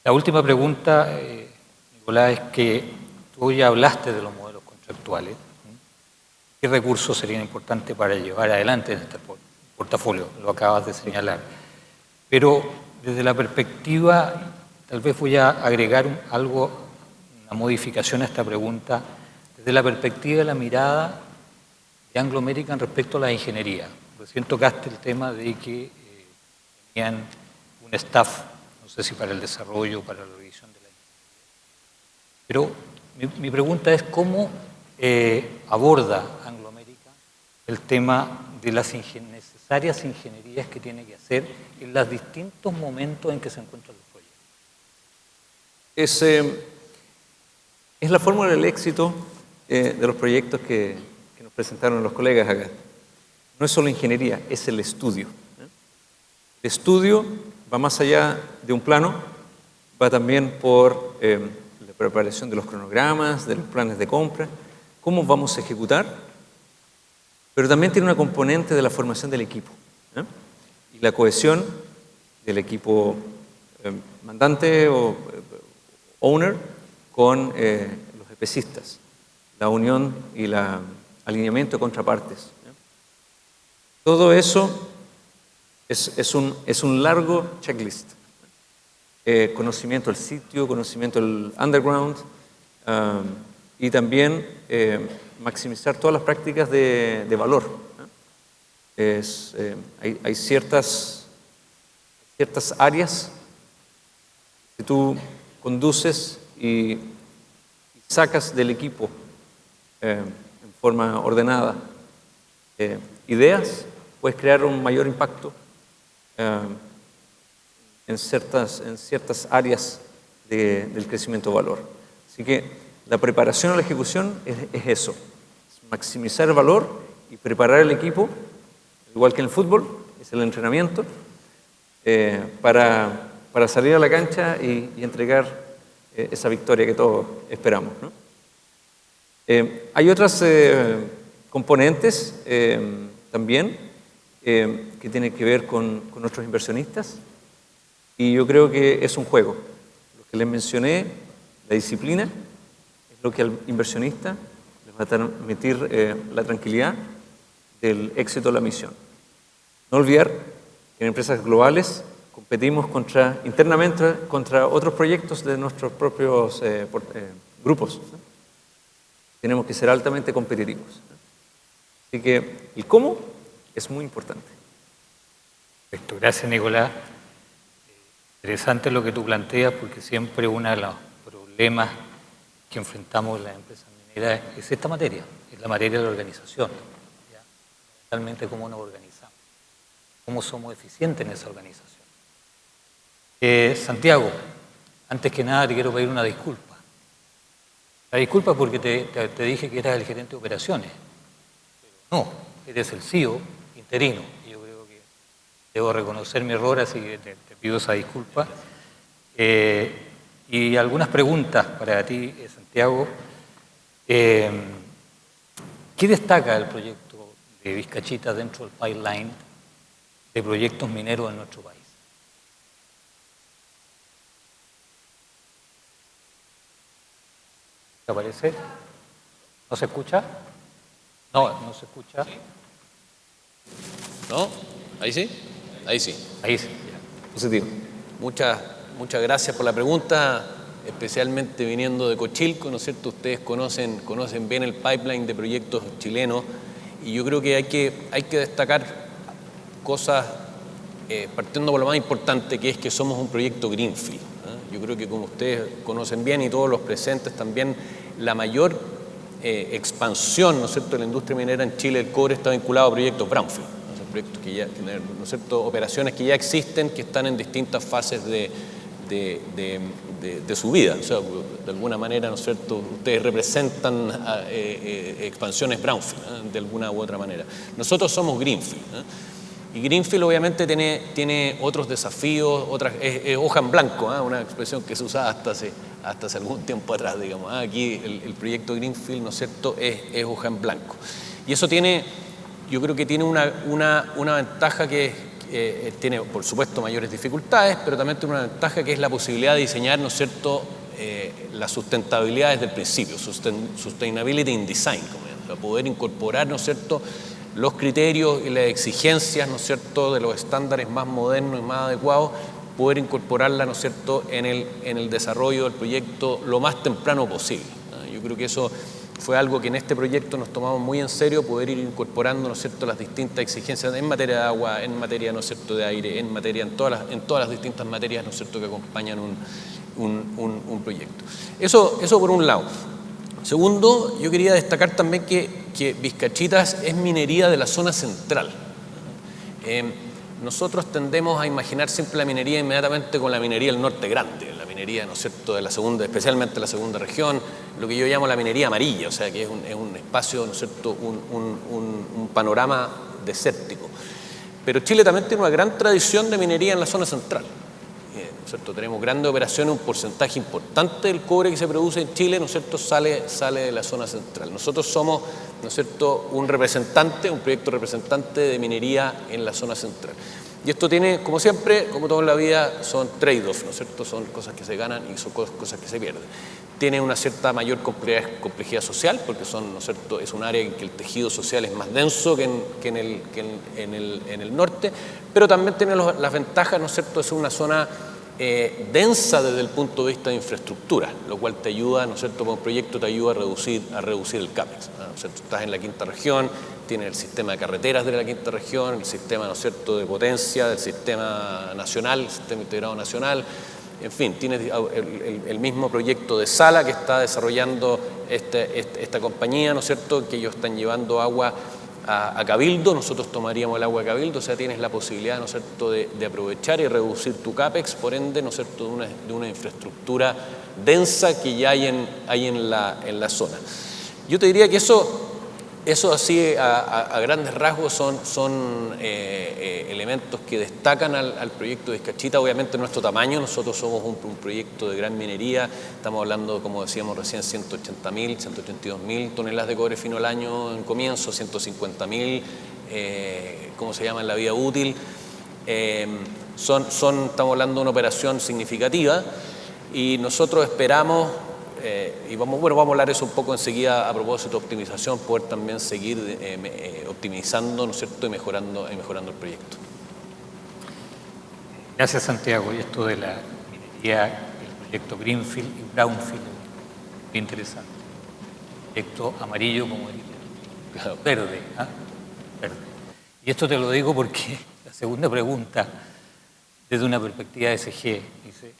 La última pregunta, Nicolás, es que tú ya hablaste de los modelos contractuales. ¿Qué recursos serían importantes para llevar adelante en este portafolio? Lo acabas de señalar. Pero desde la perspectiva, tal vez voy a agregar una modificación a esta pregunta, desde la perspectiva de la mirada de Anglo American respecto a la ingeniería. Recién tocaste el tema de que tenían un staff, no sé si para el desarrollo o para la revisión de la ingeniería. Pero mi pregunta es cómo aborda Anglo American el tema de las necesarias ingenierías que tiene que hacer en los distintos momentos en que se encuentran los proyectos. Es la fórmula del éxito de los proyectos que nos presentaron los colegas acá. No es solo ingeniería, es el estudio. El estudio va más allá de un plano, va también por la preparación de los cronogramas, de los planes de compra, cómo vamos a ejecutar, pero también tiene una componente de la formación del equipo, y la cohesión del equipo mandante o owner con los especistas, la unión y el alineamiento de contrapartes. Todo eso es un largo checklist. Conocimiento del sitio, conocimiento del underground y también maximizar todas las prácticas de valor. Hay ciertas áreas que tú conduces y sacas del equipo en forma ordenada ideas, puedes crear un mayor impacto en ciertas áreas del crecimiento de valor. Así que la preparación a la ejecución es eso, es maximizar el valor y preparar el equipo, igual que en el fútbol, es el entrenamiento, para salir a la cancha y entregar esa victoria que todos esperamos, ¿no? Hay otras componentes también que tienen que ver con nuestros inversionistas, y yo creo que es un juego. Lo que les mencioné, la disciplina, es lo que al inversionista les va a transmitir la tranquilidad del éxito de la misión. No olvidar que en empresas globales competimos internamente contra otros proyectos de nuestros propios grupos. Tenemos que ser altamente competitivos. Así que el cómo es muy importante. Perfecto. Gracias, Nicolás. Interesante lo que tú planteas, porque siempre uno de los problemas que enfrentamos las empresas mineras es esta materia, es la materia de la organización, ¿ya? Realmente cómo nos organizamos, cómo somos eficientes en esa organización. Santiago, antes que nada te quiero pedir una disculpa. La disculpa porque te dije que eras el gerente de operaciones, pero no, eres el CEO interino. Yo creo que debo reconocer mi error, así que te pido esa disculpa. Y algunas preguntas para ti, Santiago. ¿Qué destaca el proyecto de Vizcachita dentro del pipeline de proyectos mineros en nuestro país? ¿Te aparece? ¿No se escucha? No, no se escucha. ¿No? ¿Ahí sí? Ahí sí. Ahí sí. Positivo. Muchas gracias por la pregunta, especialmente viniendo de Cochilco, ¿no es cierto? Ustedes conocen bien el pipeline de proyectos chilenos y yo creo que hay que destacar cosas, partiendo por lo más importante, que es que somos un proyecto greenfield. Yo creo que, como ustedes conocen bien y todos los presentes también, la mayor expansión, ¿no es cierto?, de la industria minera en Chile, el cobre, está vinculado a proyectos brownfield, ¿no? Son proyectos que ya tienen, ¿no es cierto?, operaciones que ya existen, que están en distintas fases de su vida. O sea, de alguna manera, ¿no es cierto?, ustedes representan expansiones brownfield, de alguna u otra manera. Nosotros somos greenfield, y greenfield obviamente tiene otros desafíos, es hoja en blanco, una expresión que se usaba hasta hace algún tiempo atrás, digamos. Aquí el proyecto greenfield, ¿no es cierto?, es hoja en blanco. Y eso yo creo que tiene una ventaja que tiene, por supuesto, mayores dificultades, pero también tiene una ventaja que es la posibilidad de diseñar, ¿no es cierto?, la sustentabilidad desde el principio, sustainability in design, para poder incorporar, ¿no es cierto?, los criterios y las exigencias, ¿no es cierto?, de los estándares más modernos y más adecuados, poder incorporarla, ¿no es cierto?, en el desarrollo del proyecto lo más temprano posible. Yo creo que eso fue algo que en este proyecto nos tomamos muy en serio, poder ir incorporando, ¿no es cierto?, las distintas exigencias en materia de agua, en materia, ¿no es cierto?, de aire, en todas las distintas materias, ¿no es cierto?, que acompañan un proyecto. Eso por un lado. Segundo, yo quería destacar también que Vizcachitas es minería de la zona central. Nosotros tendemos a imaginar siempre la minería inmediatamente con la minería del norte grande, la minería, ¿no es cierto?, de la segunda, especialmente la segunda región, lo que yo llamo la minería amarilla, o sea, que es un espacio, ¿no es cierto?, un panorama desértico. Pero Chile también tiene una gran tradición de minería en la zona central. ¿No es cierto? Tenemos grandes operaciones, un porcentaje importante del cobre que se produce en Chile, ¿no es cierto?, sale de la zona central. Nosotros somos, ¿no es cierto?, un proyecto representante de minería en la zona central. Y esto tiene, como siempre, como todo en la vida, son trade-offs, ¿no es cierto?, son cosas que se ganan y son cosas que se pierden. Tiene una cierta mayor complejidad social, porque ¿no es cierto?, es un área en que el tejido social es más denso que en el norte, pero también tiene las ventajas, ¿no es cierto?, es una zona densa desde el punto de vista de infraestructura, lo cual te ayuda, ¿no es cierto?, para un proyecto te ayuda a reducir el CAPEX, ¿no es cierto? Estás en la quinta región, tienes el sistema de carreteras de la quinta región, el sistema, ¿no es cierto?, de potencia del sistema nacional, el sistema integrado nacional, en fin, tienes el mismo proyecto de Sala que está desarrollando esta compañía, ¿no es cierto?, que ellos están llevando agua a Cabildo, nosotros tomaríamos el agua de Cabildo, o sea, tienes la posibilidad, ¿no es cierto?, de aprovechar y reducir tu CAPEX, por ende, ¿no es cierto?, de una infraestructura densa que ya hay en la zona. Yo te diría que eso así a grandes rasgos son elementos que destacan al proyecto de Vizcachita. Obviamente nuestro tamaño, nosotros somos un proyecto de gran minería, estamos hablando, como decíamos recién, 180.000, 182.000 toneladas de cobre fino al año en comienzo, 150.000, ¿cómo se llama?, en la vida útil. Estamos hablando de una operación significativa y nosotros esperamos, y vamos a hablar eso un poco enseguida a propósito de optimización, poder también seguir optimizando, ¿no es cierto?, y mejorando el proyecto. Gracias, Santiago. Y esto de la minería, el proyecto Greenfield y Brownfield, muy interesante. Proyecto amarillo como el verde, verde. Y esto te lo digo porque la segunda pregunta, desde una perspectiva de SG, dice,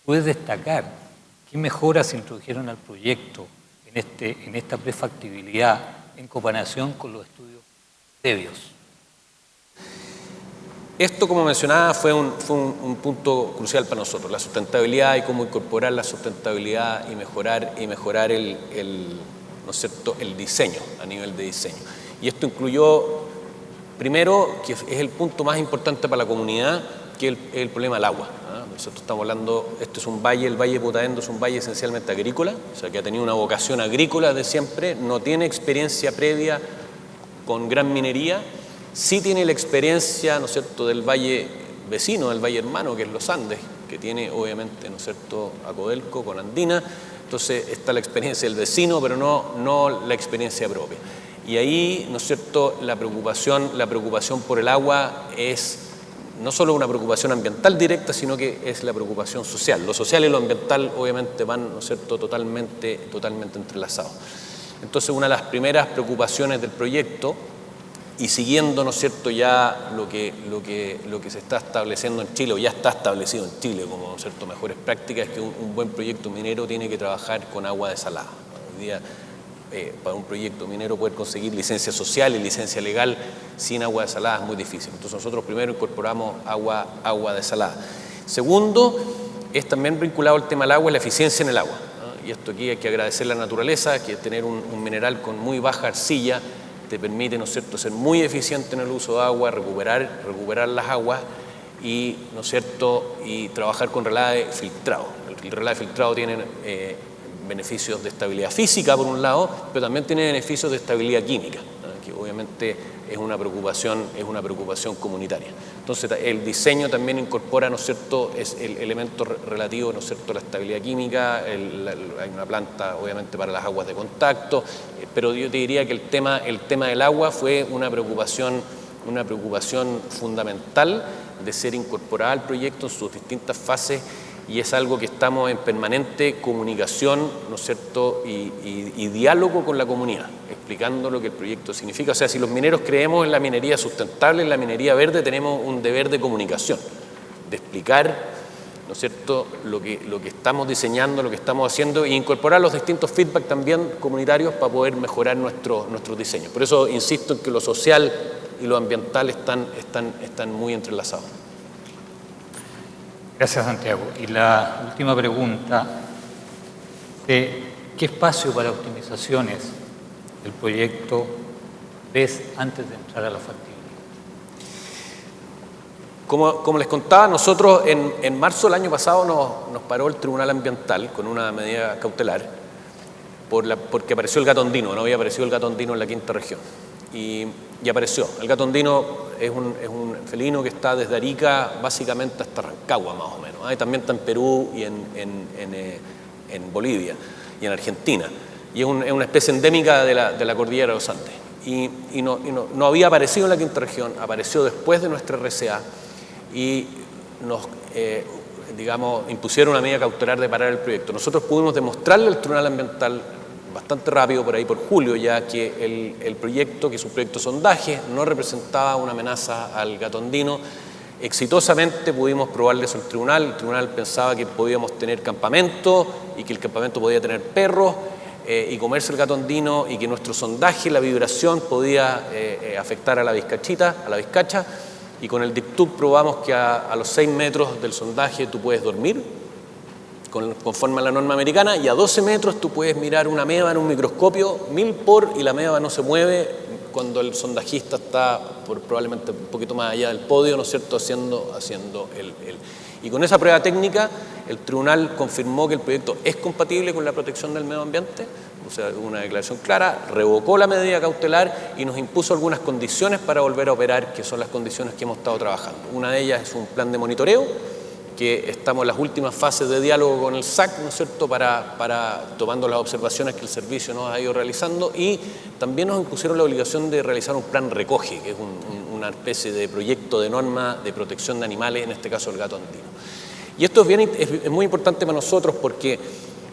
¿puedes destacar qué mejoras se introdujeron al proyecto en esta prefactibilidad en comparación con los estudios previos? Esto, como mencionaba, fue un punto crucial para nosotros, la sustentabilidad y cómo incorporar la sustentabilidad y mejorar ¿no es cierto?, el diseño, a nivel de diseño. Y esto incluyó, primero, que es el punto más importante para la comunidad, que es el problema del agua. Nosotros estamos hablando, esto es un valle, el Valle de Putaendo es un valle esencialmente agrícola, o sea, que ha tenido una vocación agrícola de siempre, no tiene experiencia previa con gran minería, sí tiene la experiencia, ¿no es cierto?, del valle vecino, del valle hermano, que es los Andes, que tiene obviamente, ¿no es cierto?, a Codelco con Andina, Entonces está la experiencia del vecino, pero no la experiencia propia. Y ahí, ¿no es cierto?, la preocupación por el agua es no solo una preocupación ambiental directa, sino que es la preocupación social. Lo social y lo ambiental obviamente van, ¿no es cierto?, totalmente entrelazados. Entonces, una de las primeras preocupaciones del proyecto, y siguiendo, ¿no es cierto?, ya lo que se está estableciendo en Chile, o ya está establecido en Chile como, ¿no es cierto?, mejores prácticas, es que un buen proyecto minero tiene que trabajar con agua desalada. Hoy día, para un proyecto minero poder conseguir licencia social y licencia legal sin agua desalada es muy difícil. Entonces nosotros primero incorporamos agua desalada. Segundo, es también vinculado al tema del agua, la eficiencia en el agua, ¿no? Y esto aquí hay que agradecer la naturaleza, que tener un mineral con muy baja arcilla te permite, ¿no es cierto?, ser muy eficiente en el uso de agua, recuperar las aguas y, ¿no es cierto?, y trabajar con relave filtrado. El relave filtrado tiene beneficios de estabilidad física por un lado, pero también tiene beneficios de estabilidad química, ¿no?, que obviamente es una preocupación comunitaria. Entonces el diseño también incorpora, ¿no es cierto?, es el elemento relativo, ¿no es cierto?, a la estabilidad química, hay una planta obviamente para las aguas de contacto, pero yo te diría que el tema del agua fue una preocupación fundamental de ser incorporada al proyecto en sus distintas fases. Y es algo que estamos en permanente comunicación, ¿no es cierto?, y diálogo con la comunidad, explicando lo que el proyecto significa. O sea, si los mineros creemos en la minería sustentable, en la minería verde, tenemos un deber de comunicación, de explicar, ¿no es cierto?, lo que estamos diseñando, lo que estamos haciendo, e incorporar los distintos feedback también comunitarios para poder mejorar nuestros diseños. Por eso insisto en que lo social y lo ambiental están muy entrelazados. Gracias, Santiago. Y la última pregunta, ¿qué espacio para optimizaciones del proyecto ves antes de entrar a la factibilidad? Como les contaba, nosotros en marzo del año pasado nos paró el Tribunal Ambiental con una medida cautelar porque apareció el gato andino, no había aparecido el gato andino en la quinta región. Y apareció. El gato andino es un felino que está desde Arica básicamente hasta Rancagua, más o menos. También está en Perú y en Bolivia y en Argentina. Y es una especie endémica de la cordillera de los Andes. Y no había aparecido en la quinta región, apareció después de nuestra RCA y nos impusieron una medida cautelar de parar el proyecto. Nosotros pudimos demostrarle al Tribunal Ambiental bastante rápido, por ahí por julio, ya que el proyecto, que es un proyecto de sondaje, no representaba una amenaza al gato andino. Exitosamente pudimos probarle eso al tribunal. El tribunal pensaba que podíamos tener campamento y que el campamento podía tener perros y comerse el gato andino, y que nuestro sondaje, la vibración, podía afectar a la vizcacha. Y con el DICTUB probamos que a los 6 metros del sondaje tú puedes dormir, conforme a la norma americana, y a 12 metros tú puedes mirar una ameba en un microscopio 1000 por, y la ameba no se mueve cuando el sondajista está probablemente un poquito más allá del podio, ¿no es cierto?, haciendo Y con esa prueba técnica el tribunal confirmó que el proyecto es compatible con la protección del medio ambiente, o sea, una declaración clara, revocó la medida cautelar y nos impuso algunas condiciones para volver a operar, que son las condiciones que hemos estado trabajando. Una de ellas es un plan de monitoreo, que estamos en las últimas fases de diálogo con el SAC, ¿no es cierto?, tomando las observaciones que el servicio nos ha ido realizando, y también nos impusieron la obligación de realizar un plan recoge, que es una especie de proyecto de norma de protección de animales, en este caso el gato andino. Y esto es muy importante para nosotros porque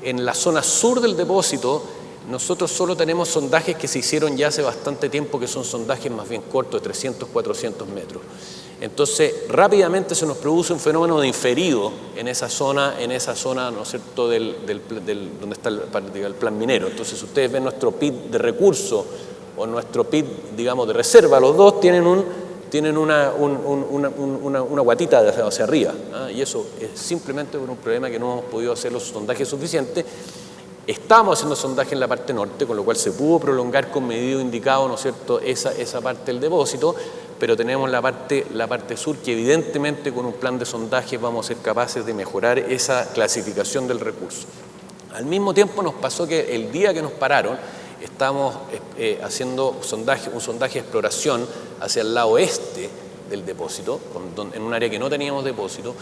en la zona sur del depósito nosotros solo tenemos sondajes que se hicieron ya hace bastante tiempo, que son sondajes más bien cortos, de 300, 400 metros. Entonces, rápidamente se nos produce un fenómeno de inferido en esa zona, ¿no es cierto?, donde está el plan minero. Entonces, si ustedes ven nuestro PID de recurso o nuestro PID, digamos, de reserva, los dos tienen una guatita hacia arriba, ¿eh? Y eso es simplemente por un problema que no hemos podido hacer los sondajes suficientes. Estamos haciendo sondaje en la parte norte, con lo cual se pudo prolongar con medido indicado, ¿no es cierto?, esa parte del depósito, pero tenemos la parte sur, que evidentemente con un plan de sondaje vamos a ser capaces de mejorar esa clasificación del recurso. Al mismo tiempo nos pasó que el día que nos pararon, estábamos haciendo un sondaje de exploración hacia el lado oeste del depósito, en un área que no teníamos depósito,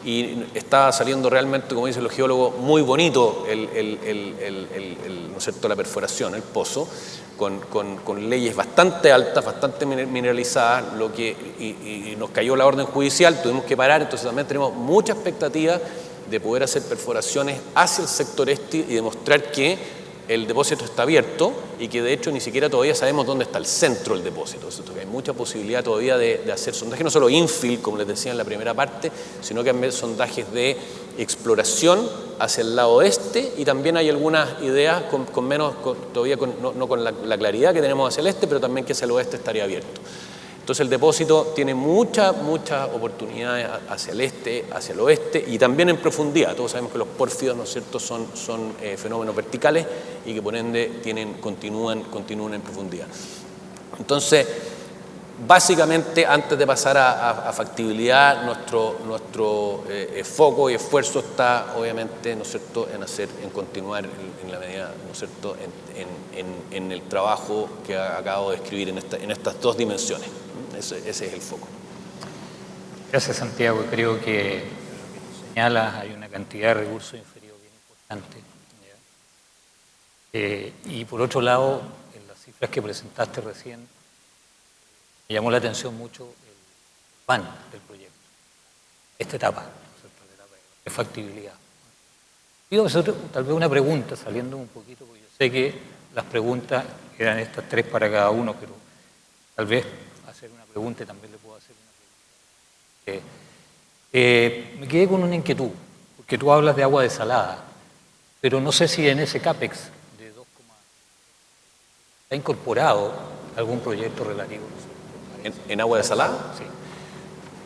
y está saliendo realmente, como dicen los geólogos, muy bonito ¿no es cierto?, la perforación, el pozo, con leyes bastante altas, bastante mineralizadas, y nos cayó la orden judicial, tuvimos que parar, entonces también tenemos mucha expectativa de poder hacer perforaciones hacia el sector este y demostrar que el depósito está abierto y que de hecho ni siquiera todavía sabemos dónde está el centro del depósito. Entonces, hay mucha posibilidad todavía de hacer sondajes, no solo infill, como les decía en la primera parte, sino que también sondajes de exploración hacia el lado oeste, y también hay algunas ideas con menos, todavía no con la claridad que tenemos hacia el este, pero también que hacia el oeste estaría abierto. Entonces el depósito tiene muchas oportunidades hacia el este, hacia el oeste y también en profundidad. Todos sabemos que los pórfidos, ¿no es cierto?, son fenómenos verticales y que por ende continúan en profundidad. Entonces, básicamente, antes de pasar a factibilidad, nuestro foco y esfuerzo está, obviamente, ¿no es cierto?, en continuar en la medida, ¿no es cierto?, en el trabajo que acabo de describir en estas dos dimensiones. Ese es el foco. Gracias, Santiago. Creo que señalas, hay una cantidad de recursos inferiores bien importante. Y por otro lado, en las cifras que presentaste recién, me llamó la atención mucho el pan del proyecto. Esta etapa, la etapa de factibilidad. Pido tal vez una pregunta, saliendo un poquito, porque yo sé que las preguntas eran estas tres para cada uno, pero tal vez hacer una pregunta y también le puedo hacer una pregunta. Me quedé con una inquietud, porque tú hablas de agua desalada, pero no sé si en ese CAPEX de 2,... ¿ha incorporado algún proyecto relativo? ¿En agua desalada? Sí.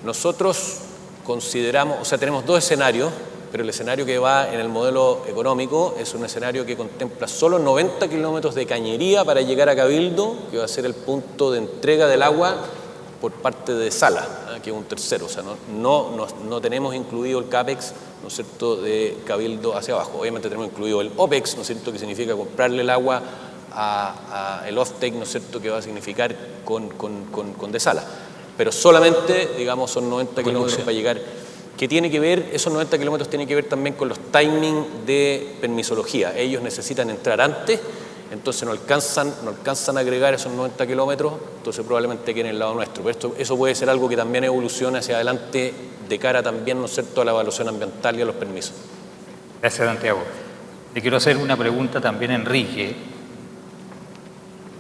Nosotros consideramos, o sea, tenemos dos escenarios, pero el escenario que va en el modelo económico es un escenario que contempla solo 90 kilómetros de cañería para llegar a Cabildo, que va a ser el punto de entrega del agua por parte de Sala, que es un tercero. O sea, no tenemos incluido el CAPEX, ¿no es cierto?, de Cabildo hacia abajo. Obviamente tenemos incluido el OPEX, ¿no es cierto?, que significa comprarle el agua a el offtake, ¿no es cierto?, que va a significar con de Sala. Pero solamente, digamos, son 90 kilómetros para llegar. ¿Qué tiene que ver? Esos 90 kilómetros tienen que ver también con los timings de permisología. Ellos necesitan entrar antes, entonces no alcanzan a agregar esos 90 kilómetros, entonces probablemente queden en el lado nuestro. Pero eso puede ser algo que también evolucione hacia adelante de cara también, ¿no es cierto?, a la evaluación ambiental y a los permisos. Gracias, Santiago. Le quiero hacer una pregunta también a Enrique.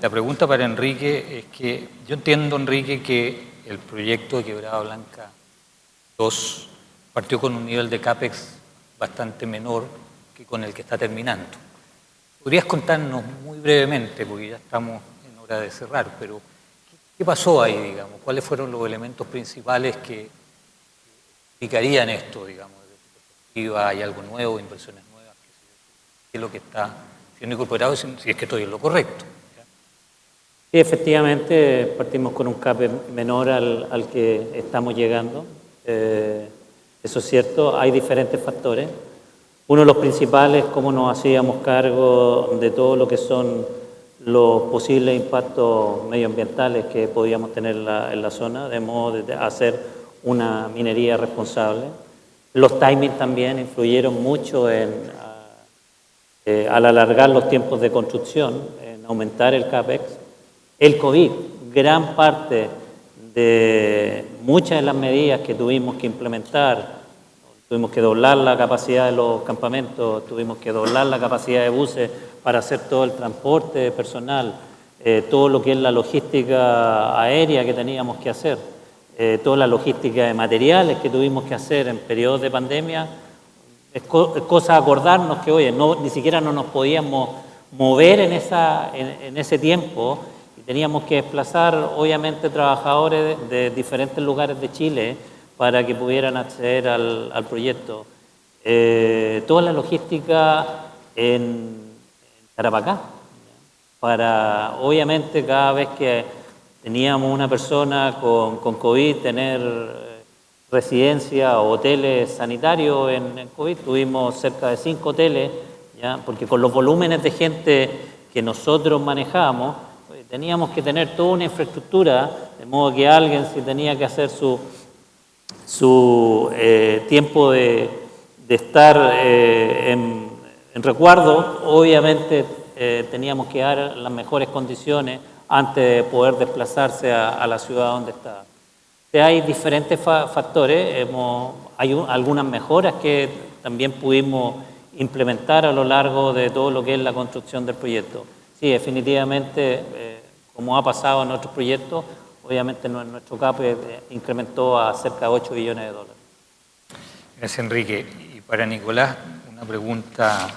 La pregunta para Enrique es que yo entiendo, Enrique, que el proyecto de Quebrada Blanca 2 partió con un nivel de CAPEX bastante menor que con el que está terminando. ¿Podrías contarnos muy brevemente, porque ya estamos en hora de cerrar, pero qué pasó ahí, digamos? ¿Cuáles fueron los elementos principales que explicarían esto, digamos, desde tu perspectiva? ¿Hay algo nuevo, inversiones nuevas? ¿Qué es lo que está siendo incorporado, si es que estoy en lo correcto? Sí, efectivamente, partimos con un CAPEX menor al que estamos llegando. Eso es cierto, hay diferentes factores. Uno de los principales, cómo nos hacíamos cargo de todo lo que son los posibles impactos medioambientales que podíamos tener en la zona, de modo de hacer una minería responsable. Los timings también influyeron mucho al alargar los tiempos de construcción, en aumentar el CAPEX. El COVID, gran parte de muchas de las medidas que tuvimos que implementar, tuvimos que doblar la capacidad de los campamentos, tuvimos que doblar la capacidad de buses para hacer todo el transporte personal, todo lo que es la logística aérea que teníamos que hacer, toda la logística de materiales que tuvimos que hacer en periodos de pandemia. Es cosa acordarnos que, oye, ni siquiera no nos podíamos mover en ese tiempo. Teníamos que desplazar, obviamente, trabajadores de diferentes lugares de Chile para que pudieran acceder al proyecto. Toda la logística en Tarapacá, para, obviamente, cada vez que teníamos una persona con COVID, tener residencia o hoteles sanitarios en COVID. Tuvimos cerca de 5 hoteles, ¿ya? Porque con los volúmenes de gente que nosotros manejamos, teníamos que tener toda una infraestructura, de modo que alguien, si tenía que hacer su su tiempo de estar en resguardo. Obviamente teníamos que dar las mejores condiciones antes de poder desplazarse a la ciudad donde está. Hay diferentes factores, hay algunas mejoras que también pudimos implementar a lo largo de todo lo que es la construcción del proyecto. Sí, definitivamente, como ha pasado en otros proyectos, obviamente nuestro CAPE incrementó a cerca de $8 billones. Gracias, Enrique. Y para Nicolás, una pregunta,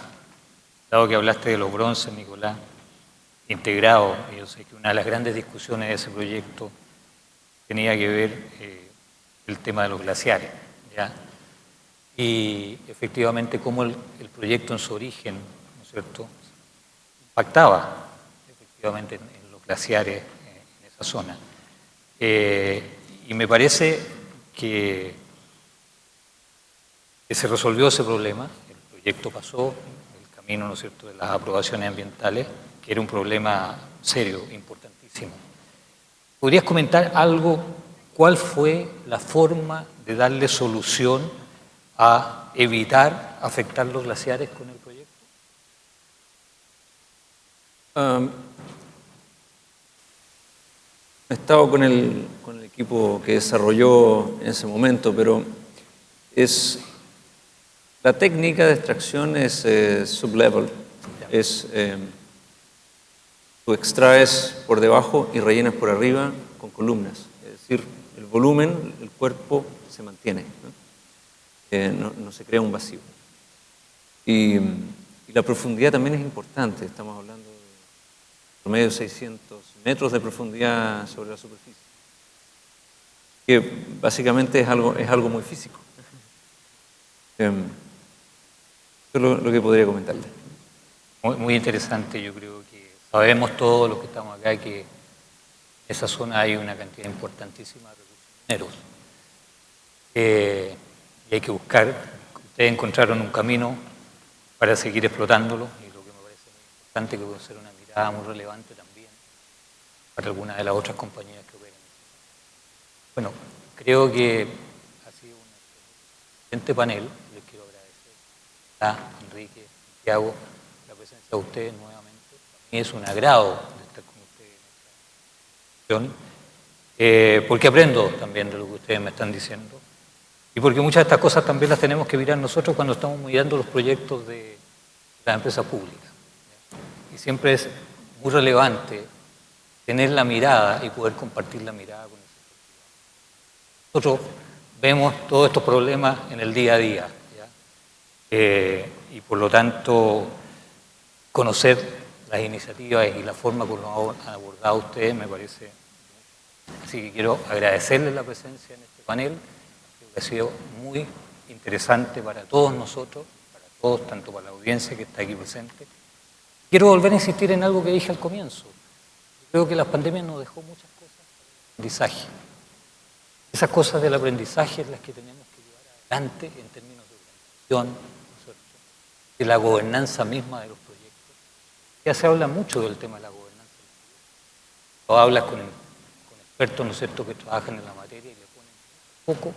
dado que hablaste de los bronces, Nicolás, integrado, y yo sé que una de las grandes discusiones de ese proyecto tenía que ver el tema de los glaciares, ¿ya? Y efectivamente cómo el proyecto en su origen, ¿no es cierto?, impactaba efectivamente en los glaciares en esa zona. Y me parece que se resolvió ese problema, el proyecto pasó, el camino, ¿no es cierto?, de las aprobaciones ambientales, que era un problema serio, importantísimo. ¿Podrías comentar algo? ¿Cuál fue la forma de darle solución a evitar afectar los glaciares con el proyecto? He estado con el equipo que desarrolló en ese momento, pero la técnica de extracción es sublevel. Tú extraes por debajo y rellenas por arriba con columnas. Es decir, el volumen, el cuerpo se mantiene, ¿no? No se crea un vacío. Y la profundidad también es importante. Estamos hablando de promedio de 600 metros de profundidad sobre la superficie, que básicamente es algo muy físico. Eso es lo que podría comentarle. Muy interesante. Yo creo que sabemos todos los que estamos acá que en esa zona hay una cantidad importantísima de recursos mineros. Y hay que buscar, ustedes encontraron un camino para seguir explotándolo, y lo que me parece muy importante, que puede ser una mirada muy relevante también para algunas de las otras compañías que operan. Bueno, creo que ha sido un excelente panel. Les quiero agradecer a Enrique, Santiago, la presencia de ustedes nuevamente. Para mí es un agrado de estar con ustedes en esta sesión, porque aprendo también de lo que ustedes me están diciendo, y porque muchas de estas cosas también las tenemos que mirar nosotros cuando estamos mirando los proyectos de las empresas públicas. Y siempre es muy relevante tener la mirada y poder compartir la mirada con el sector privado. Nosotros vemos todos estos problemas en el día a día, ¿ya? Y por lo tanto, conocer las iniciativas y la forma como han abordado ustedes me parece. Así que quiero agradecerles la presencia en este panel, que ha sido muy interesante para todos nosotros, para todos, tanto para la audiencia que está aquí presente. Quiero volver a insistir en algo que dije al comienzo. Creo que la pandemia nos dejó muchas cosas de aprendizaje. Esas cosas del aprendizaje es las que tenemos que llevar adelante en términos de organización, ¿no es cierto?, de la gobernanza misma de los proyectos. Ya se habla mucho del tema de la gobernanza de los proyectos. O hablas con expertos, ¿no es cierto?, que trabajan en la materia y le ponen poco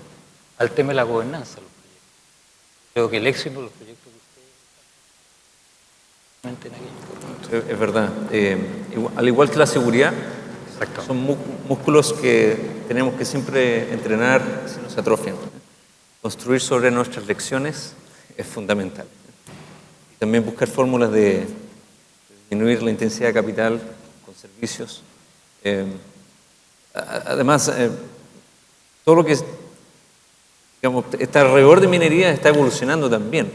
al tema de la gobernanza de los proyectos. Creo que el éxito de los proyectos de ustedes es verdad. Al igual que la seguridad, son músculos que tenemos que siempre entrenar si nos atrofian. Construir sobre nuestras lecciones es fundamental. Y también buscar fórmulas de disminuir la intensidad de capital con servicios. Además, todo lo que está alrededor de minería está evolucionando también.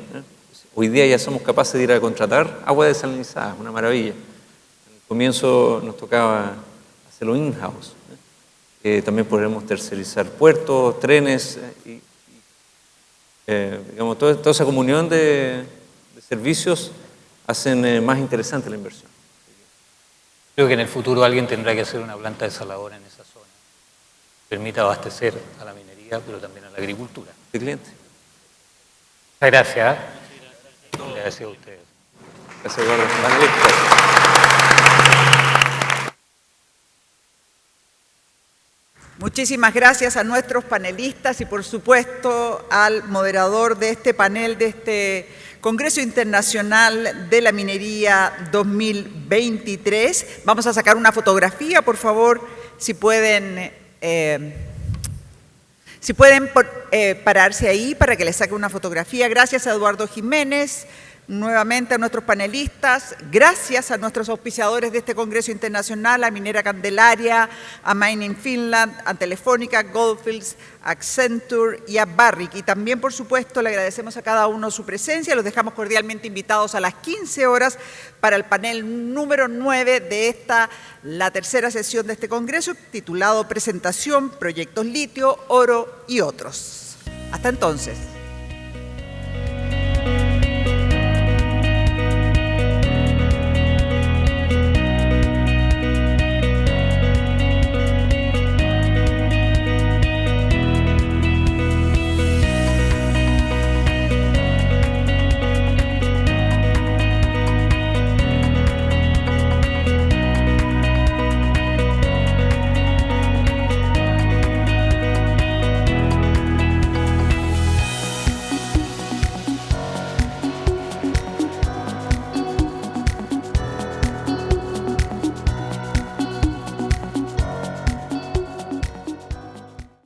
Hoy día ya somos capaces de ir a contratar agua desalinizada, una maravilla. En el comienzo nos tocaba hacerlo in-house. También podremos tercerizar puertos, trenes, toda esa comunión de servicios hacen más interesante la inversión. Creo que en el futuro alguien tendrá que hacer una planta desaladora en esa zona, que permita abastecer a la minería, pero también a la agricultura. ¿El cliente? Muchas gracias. Gracias a ustedes. Gracias, Eduardo. Muchísimas gracias a nuestros panelistas y, por supuesto, al moderador de este panel, de este Congreso Internacional de la Minería 2023. Vamos a sacar una fotografía, por favor, si pueden pararse ahí para que les saque una fotografía. Gracias a Eduardo Jiménez, nuevamente a nuestros panelistas, gracias a nuestros auspiciadores de este Congreso Internacional, a Minera Candelaria, a Mining Finland, a Telefónica, Gold Fields, a Accenture y a Barrick. Y también, por supuesto, le agradecemos a cada uno su presencia. Los dejamos cordialmente invitados a las 15 horas para el panel número 9 de la tercera sesión de este Congreso, titulado Presentación, Proyectos Litio, Oro y otros. Hasta entonces.